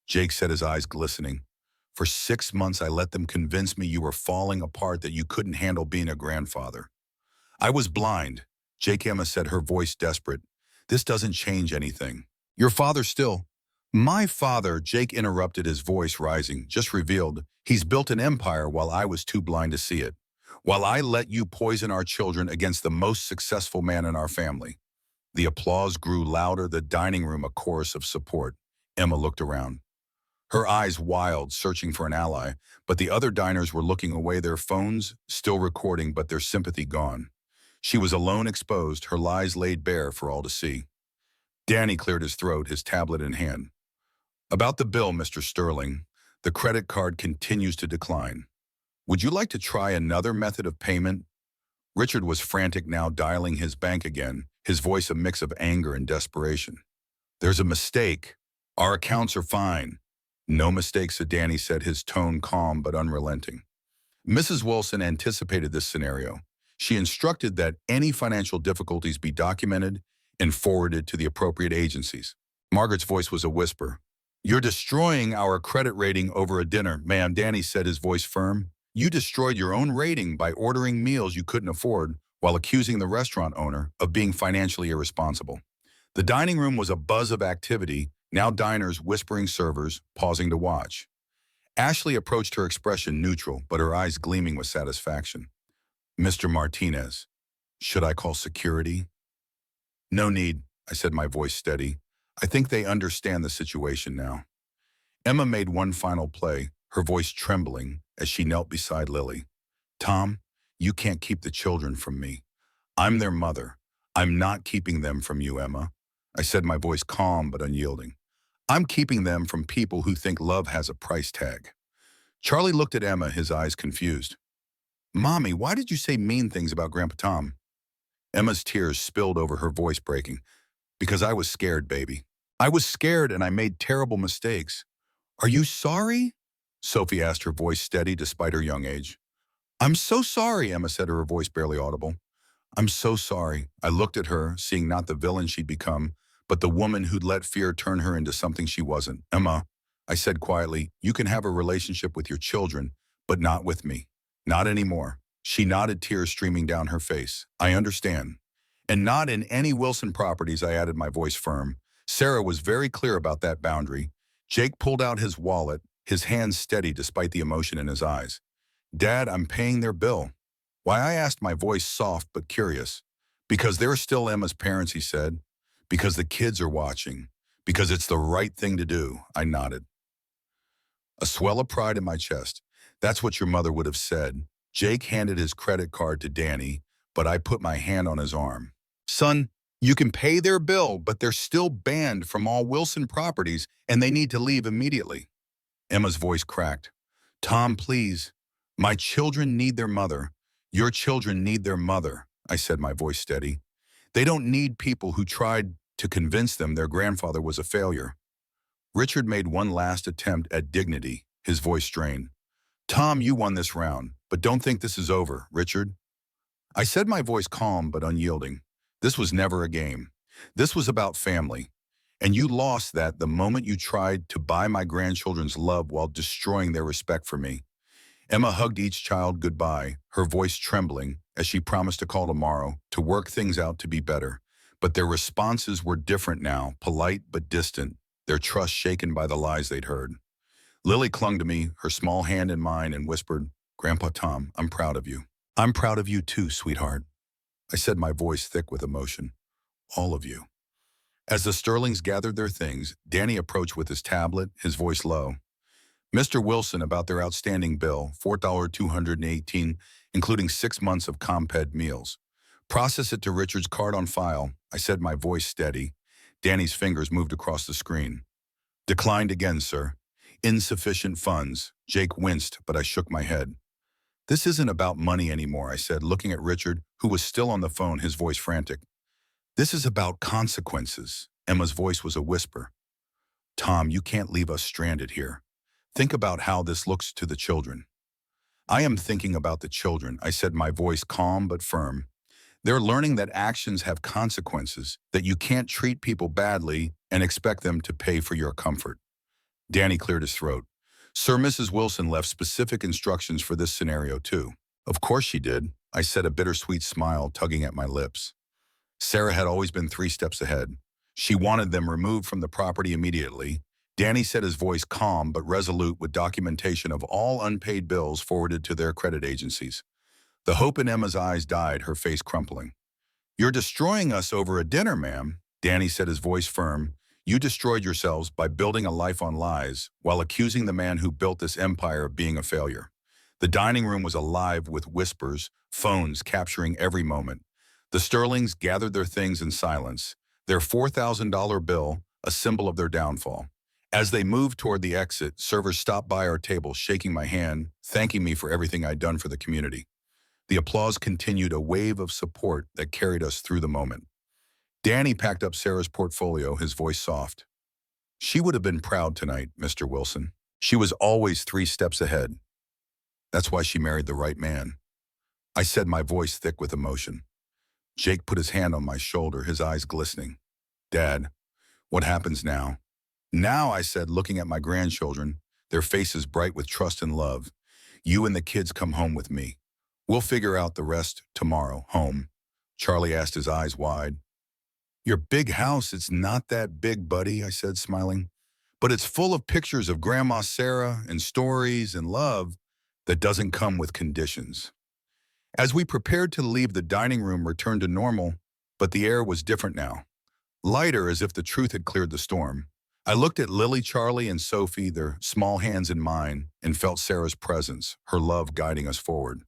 Jake said, his eyes glistening. For 6 months, I let them convince me you were falling apart, that you couldn't handle being a grandfather. I was blind, Jake. Emma said, her voice desperate. This doesn't change anything. Your father still. My father, Jake interrupted, his voice rising, just revealed. He's built an empire while I was too blind to see it. While I let you poison our children against the most successful man in our family. The applause grew louder, the dining room a chorus of support. Emma looked around. Her eyes wild, searching for an ally, but the other diners were looking away, their phones still recording, but their sympathy gone. She was alone, exposed, her lies laid bare for all to see. Danny cleared his throat, his tablet in hand. About the bill, Mr. Sterling, the credit card continues to decline. Would you like to try another method of payment? Richard was frantic now, dialing his bank again, his voice a mix of anger and desperation. "There's a mistake. Our accounts are fine." "No mistake," said Danny, said, his tone calm but unrelenting. Mrs. Wilson anticipated this scenario. She instructed that any financial difficulties be documented and forwarded to the appropriate agencies. Margaret's voice was a whisper. "You're destroying our credit rating over a dinner, ma'am," Danny said, his voice firm. "You destroyed your own rating by ordering meals you couldn't afford while accusing the restaurant owner of being financially irresponsible." The dining room was a buzz of activity, now diners whispering, servers pausing to watch. Ashley approached, her expression neutral, but her eyes gleaming with satisfaction. "Mr. Martinez, should I call security?" "No need," I said, my voice steady. "I think they understand the situation now." Emma made one final play, her voice trembling as she knelt beside Lily. "Tom, you can't keep the children from me. I'm their mother. I'm not keeping them from you, Emma," I said, my voice calm but unyielding. "I'm keeping them from people who think love has a price tag." Charlie looked at Emma, his eyes confused. "Mommy, why did you say mean things about Grandpa Tom?" Emma's tears spilled over, her voice breaking. "Because I was scared, baby. I was scared and I made terrible mistakes." "Are you sorry?" Sophie asked, her voice steady despite her young age. "I'm so sorry," Emma said, her voice barely audible. "I'm so sorry." I looked at her, seeing not the villain she'd become, but the woman who'd let fear turn her into something she wasn't. "Emma," I said quietly, "you can have a relationship with your children, but not with me. Not anymore." She nodded, tears streaming down her face. "I understand." "And not in any Wilson properties," I added, my voice firm. Sarah was very clear about that boundary. Jake pulled out his wallet, his hands steady despite the emotion in his eyes. "Dad, I'm paying their bill." "Why?" I asked, my voice soft but curious. "Because they're still Emma's parents," he said. "Because the kids are watching. Because it's the right thing to do," I nodded. A swell of pride in my chest. "That's what your mother would have said." Jake handed his credit card to Danny, but I put my hand on his arm. "Son, you can pay their bill, but they're still banned from all Wilson properties, and they need to leave immediately." Emma's voice cracked. "Tom, please. My children need their mother. Your children need their mother," I said, my voice steady. "They don't need people who tried to convince them their grandfather was a failure." Richard made one last attempt at dignity, his voice strained. "Tom, you won this round, but don't think this is over, Richard." I said, my voice calm but unyielding. "This was never a game. This was about family. And you lost that the moment you tried to buy my grandchildren's love while destroying their respect for me." Emma hugged each child goodbye, her voice trembling as she promised to call tomorrow to work things out to be better. But their responses were different now, polite but distant, their trust shaken by the lies they'd heard. Lily clung to me, her small hand in mine, and whispered, "Grandpa Tom, I'm proud of you." "I'm proud of you too, sweetheart," I said, my voice thick with emotion. "All of you." As the Sterlings gathered their things, Danny approached with his tablet, his voice low. "Mr. Wilson, about their outstanding bill, $4,218, including 6 months of Comped meals. Process it to Richard's card on file," I said, my voice steady. Danny's fingers moved across the screen. "Declined again, sir. Insufficient funds." Jake winced, but I shook my head. "This isn't about money anymore," I said, looking at Richard, who was still on the phone, his voice frantic. "This is about consequences." Emma's voice was a whisper. "Tom, you can't leave us stranded here. Think about how this looks to the children." "I am thinking about the children," I said, my voice calm but firm. "They're learning that actions have consequences, that you can't treat people badly and expect them to pay for your comfort." Danny cleared his throat. "Sir, Mrs. Wilson left specific instructions for this scenario too." "Of course she did," I said, a bittersweet smile tugging at my lips. Sarah had always been 3 steps ahead. She wanted them removed from the property immediately. Danny said, his voice calm but resolute, with documentation of all unpaid bills forwarded to their credit agencies. The hope in Emma's eyes died, her face crumpling. "You're destroying us over a dinner, ma'am," Danny said, his voice firm. "You destroyed yourselves by building a life on lies while accusing the man who built this empire of being a failure." The dining room was alive with whispers, phones capturing every moment. The Sterlings gathered their things in silence, their $4,000 bill a symbol of their downfall. As they moved toward the exit, servers stopped by our table, shaking my hand, thanking me for everything I'd done for the community. The applause continued, a wave of support that carried us through the moment. Danny packed up Sarah's portfolio, his voice soft. She would have been proud tonight, Mr. Wilson. She was always 3 steps ahead. That's why she married the right man. I said, my voice thick with emotion. Jake put his hand on my shoulder, his eyes glistening. Dad, what happens now? Now, I said, looking at my grandchildren, their faces bright with trust and love. You and the kids come home with me. We'll figure out the rest tomorrow. Home? Charlie asked, his eyes wide. Your big house, it's not that big, buddy, I said, smiling. But it's full of pictures of Grandma Sarah and stories and love that doesn't come with conditions. As we prepared to leave, the dining room returned to normal, but the air was different now. Lighter, as if the truth had cleared the storm. I looked at Lily, Charlie, and Sophie, their small hands in mine, and felt Sarah's presence, her love guiding us forward.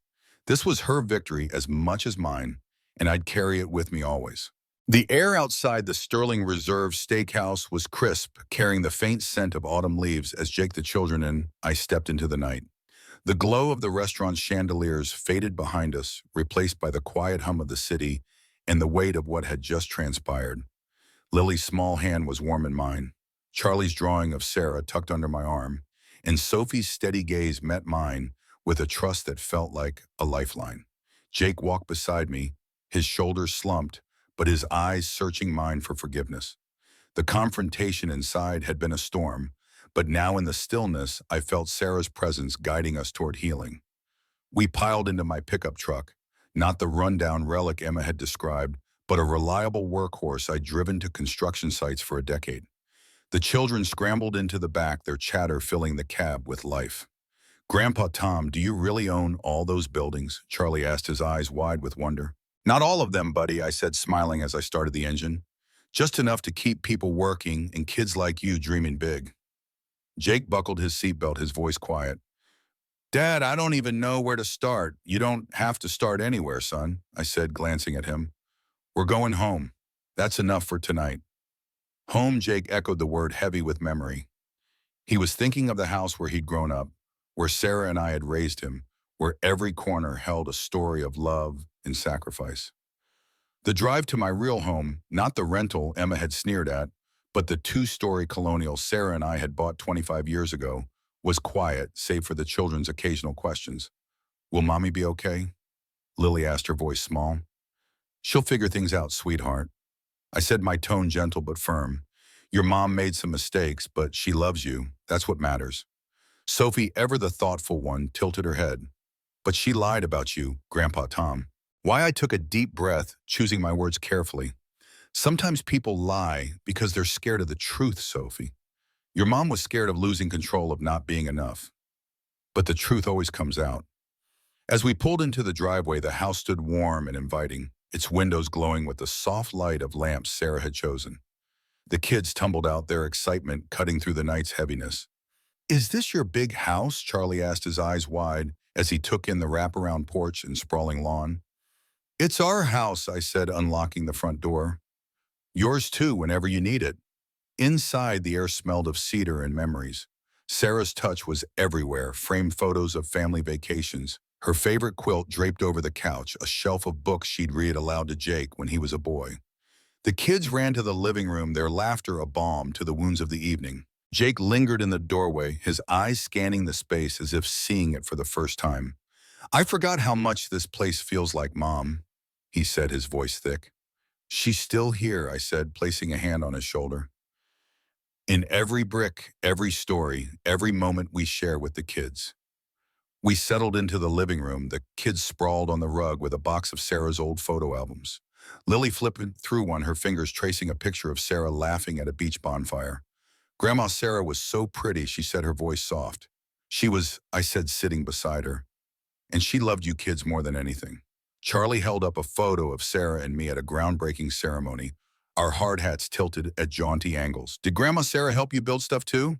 This was her victory as much as mine, and I'd carry it with me always. The air outside the Sterling Reserve Steakhouse was crisp, carrying the faint scent of autumn leaves as Jake, the children, and I stepped into the night. The glow of the restaurant's chandeliers faded behind us, replaced by the quiet hum of the city and the weight of what had just transpired. Lily's small hand was warm in mine. Charlie's drawing of Sarah tucked under my arm, and Sophie's steady gaze met mine with a trust that felt like a lifeline. Jake walked beside me, his shoulders slumped, but his eyes searching mine for forgiveness. The confrontation inside had been a storm, but now in the stillness, I felt Sarah's presence guiding us toward healing. We piled into my pickup truck, not the rundown relic Emma had described, but a reliable workhorse I'd driven to construction sites for a decade. The children scrambled into the back, their chatter filling the cab with life. Grandpa Tom, do you really own all those buildings? Charlie asked, his eyes wide with wonder. Not all of them, buddy, I said, smiling as I started the engine. Just enough to keep people working and kids like you dreaming big. Jake buckled his seatbelt, his voice quiet. Dad, I don't even know where to start. You don't have to start anywhere, son, I said, glancing at him. We're going home. That's enough for tonight. Home, Jake echoed the word, heavy with memory. He was thinking of the house where he'd grown up, where Sarah and I had raised him, where every corner held a story of love and sacrifice. The drive to my real home, not the rental Emma had sneered at, but the 2-story colonial Sarah and I had bought 25 years ago, was quiet, save for the children's occasional questions. Will Mommy be okay? Lily asked, her voice small. She'll figure things out, sweetheart. I said, my tone gentle but firm. Your mom made some mistakes, but she loves you. That's what matters. Sophie, ever the thoughtful one, tilted her head. But she lied about you, Grandpa Tom. Why? I took a deep breath, choosing my words carefully. Sometimes people lie because they're scared of the truth, Sophie. Your mom was scared of losing control, of not being enough. But the truth always comes out. As we pulled into the driveway, the house stood warm and inviting, its windows glowing with the soft light of lamps Sarah had chosen. The kids tumbled out, their excitement cutting through the night's heaviness. Is this your big house? Charlie asked, his eyes wide, as he took in the wraparound porch and sprawling lawn. It's our house, I said, unlocking the front door. Yours too, whenever you need it. Inside, the air smelled of cedar and memories. Sarah's touch was everywhere, framed photos of family vacations, her favorite quilt draped over the couch, a shelf of books she'd read aloud to Jake when he was a boy. The kids ran to the living room, their laughter a balm to the wounds of the evening. Jake lingered in the doorway, his eyes scanning the space as if seeing it for the first time. I forgot how much this place feels like Mom, he said, his voice thick. She's still here, I said, placing a hand on his shoulder. In every brick, every story, every moment we share with the kids. We settled into the living room, the kids sprawled on the rug with a box of Sarah's old photo albums. Lily flipped through one, her fingers tracing a picture of Sarah laughing at a beach bonfire. Grandma Sarah was so pretty, she said, her voice soft. She was, I said, sitting beside her. And she loved you kids more than anything. Charlie held up a photo of Sarah and me at a groundbreaking ceremony, our hard hats tilted at jaunty angles. Did Grandma Sarah help you build stuff too?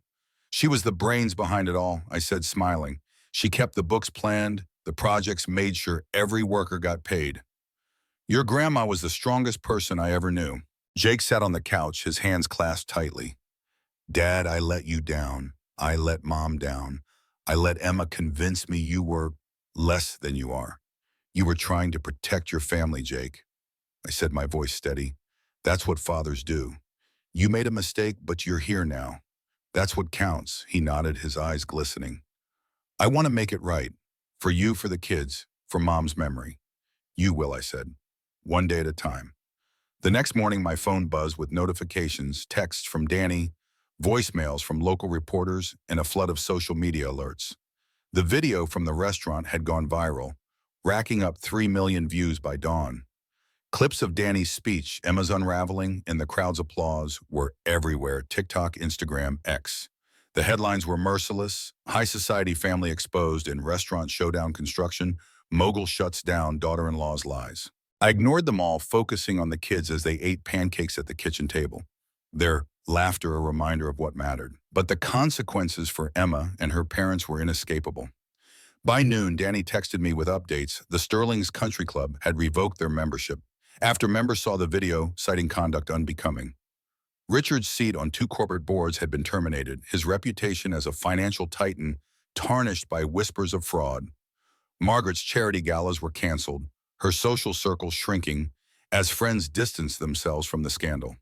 She was the brains behind it all, I said, smiling. She kept the books planned, the projects, made sure every worker got paid. Your grandma was the strongest person I ever knew. Jake sat on the couch, his hands clasped tightly. Dad, I let you down. I let Mom down. I let Emma convince me you were less than you are. You were trying to protect your family, Jake. I said, my voice steady. That's what fathers do. You made a mistake, but you're here now. That's what counts. He nodded, his eyes glistening. I want to make it right. For you, for the kids, for mom's memory. You will, I said. One day at a time. The next morning, my phone buzzed with notifications, texts from Danny, voicemails from local reporters, and a flood of social media alerts. The video from the restaurant had gone viral, racking up 3 million views by dawn. Clips of Danny's speech, Emma's unraveling, and the crowd's applause were everywhere: TikTok, Instagram, X. The headlines were merciless: high society family exposed in restaurant showdown construction, mogul shuts down daughter-in-law's lies. I ignored them all, focusing on the kids as they ate pancakes at the kitchen table. Their laughter a reminder of what mattered. But the consequences for Emma and her parents were inescapable. By noon, Danny texted me with updates. The Sterling's Country Club had revoked their membership after members saw the video, citing conduct unbecoming. Richard's seat on 2 corporate boards had been terminated, his reputation as a financial titan tarnished by whispers of fraud. Margaret's charity galas were canceled, her social circle shrinking as friends distanced themselves from the scandal.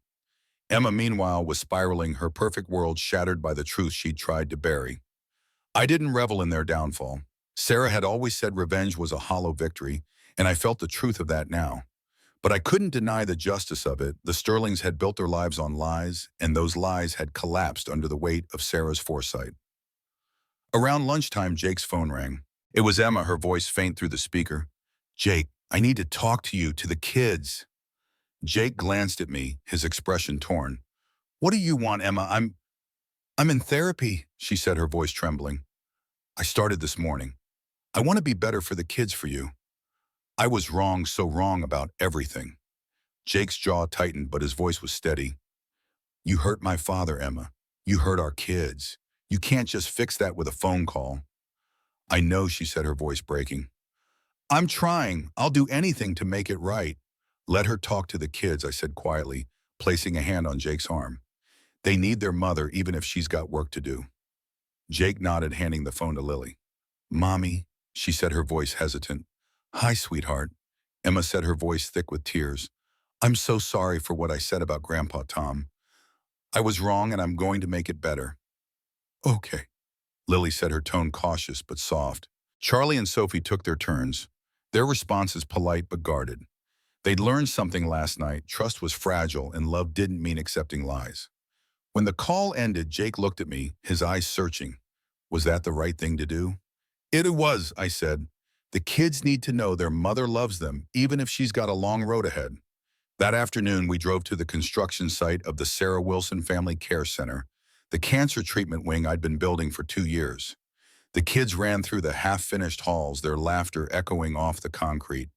Emma, meanwhile, was spiraling, her perfect world shattered by the truth she'd tried to bury. I didn't revel in their downfall. Sarah had always said revenge was a hollow victory, and I felt the truth of that now. But I couldn't deny the justice of it. The Sterlings had built their lives on lies, and those lies had collapsed under the weight of Sarah's foresight. Around lunchtime, Jake's phone rang. It was Emma, her voice faint through the speaker. Jake, I need to talk to you, to the kids. Jake glanced at me, his expression torn. What do you want, Emma? I'm in therapy, she said, her voice trembling. I started this morning. I want to be better for the kids, for you. I was wrong, so wrong about everything. Jake's jaw tightened, but his voice was steady. You hurt my father, Emma. You hurt our kids. You can't just fix that with a phone call. I know, she said, her voice breaking. I'm trying. I'll do anything to make it right. Let her talk to the kids, I said quietly, placing a hand on Jake's arm. They need their mother, even if she's got work to do. Jake nodded, handing the phone to Lily. Mommy, she said, her voice hesitant. Hi, sweetheart. Emma said, her voice thick with tears. I'm so sorry for what I said about Grandpa Tom. I was wrong, and I'm going to make it better. Okay, Lily said, her tone cautious but soft. Charlie and Sophie took their turns, their responses polite but guarded. They'd learned something last night. Trust was fragile, and love didn't mean accepting lies. When the call ended, Jake looked at me, his eyes searching. Was that the right thing to do? It was, I said. The kids need to know their mother loves them, even if she's got a long road ahead. That afternoon, we drove to the construction site of the Sarah Wilson Family Care Center, the cancer treatment wing I'd been building for 2 years. The kids ran through the half-finished halls, their laughter echoing off the concrete.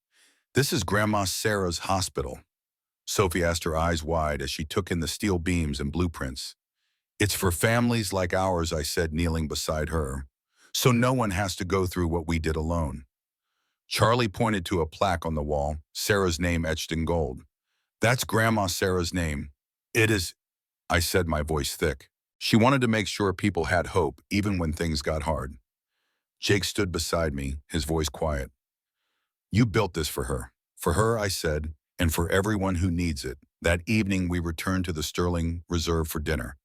This is Grandma Sarah's hospital. Sophie asked, her eyes wide as she took in the steel beams and blueprints. It's for families like ours, I said, kneeling beside her, so no one has to go through what we did alone. Charlie pointed to a plaque on the wall, Sarah's name etched in gold. That's Grandma Sarah's name. It is, I said, my voice thick. She wanted to make sure people had hope, even when things got hard. Jake stood beside me, his voice quiet. You built this for her. For her, I said, and for everyone who needs it. That evening, we returned to the Sterling Reserve for dinner.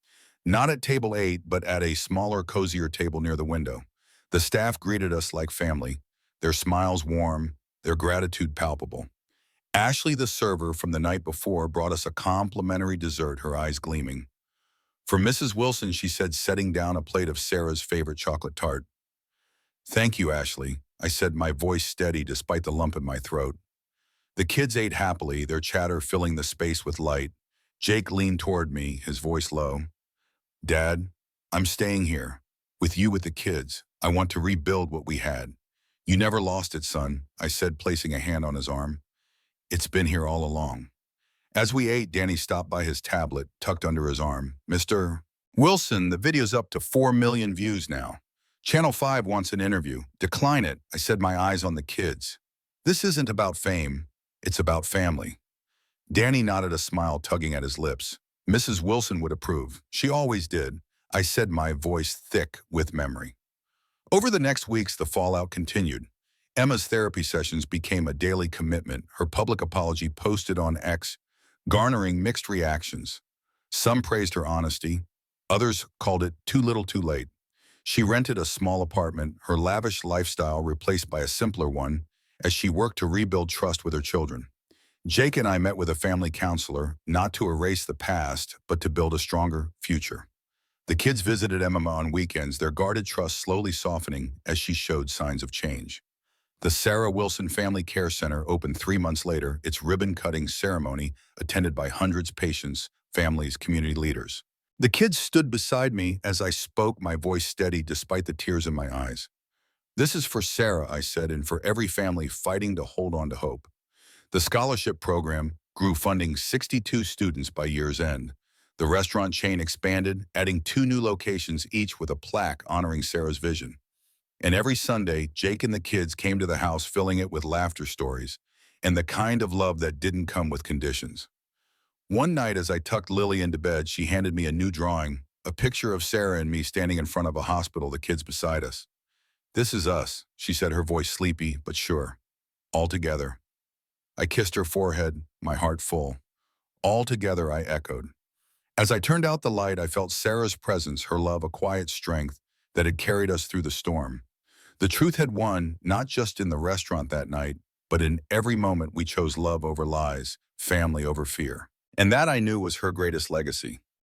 Not at table 8, but at a smaller, cozier table near the window. The staff greeted us like family, their smiles warm, their gratitude palpable. Ashley, the server from the night before, brought us a complimentary dessert, her eyes gleaming. For Mrs. Wilson, she said, setting down a plate of Sarah's favorite chocolate tart. Thank you, Ashley, I said, my voice steady despite the lump in my throat. The kids ate happily, their chatter filling the space with light. Jake leaned toward me, his voice low. Dad, I'm staying here, with you with the kids. I want to rebuild what we had. You never lost it, son, I said, placing a hand on his arm. It's been here all along. As we ate, Danny stopped by his tablet, tucked under his arm. Mr. Wilson, the video's up to 4 million views now. Channel 5 wants an interview. Decline it, I said, my eyes on the kids. This isn't about fame. It's about family. Danny nodded, a smile tugging at his lips. Mrs. Wilson would approve. She always did, I said, my voice thick with memory. Over the next weeks, the fallout continued. Emma's therapy sessions became a daily commitment, her public apology posted on X, garnering mixed reactions. Some praised her honesty, others called it too little too late. She rented a small apartment, her lavish lifestyle replaced by a simpler one, as she worked to rebuild trust with her children. Jake and I met with a family counselor, not to erase the past, but to build a stronger future. The kids visited Emma on weekends, their guarded trust slowly softening as she showed signs of change. The Sarah Wilson Family Care Center opened 3 months later, its ribbon-cutting ceremony attended by hundreds of patients, families, community leaders. The kids stood beside me as I spoke, my voice steady despite the tears in my eyes. "This is for Sarah," I said, "and for every family fighting to hold on to hope." The scholarship program grew, funding 62 students by year's end. The restaurant chain expanded, adding 2 new locations each with a plaque honoring Sarah's vision. And every Sunday, Jake and the kids came to the house, filling it with laughter stories and the kind of love that didn't come with conditions. One night, as I tucked Lily into bed, she handed me a new drawing, a picture of Sarah and me standing in front of a hospital, the kids beside us. "This is us," she said, her voice sleepy but sure. "All together." I kissed her forehead, my heart full. "All together," I echoed. As I turned out the light, I felt Sarah's presence, her love, a quiet strength that had carried us through the storm. The truth had won, not just in the restaurant that night, but in every moment we chose love over lies, family over fear. And that, I knew, was her greatest legacy.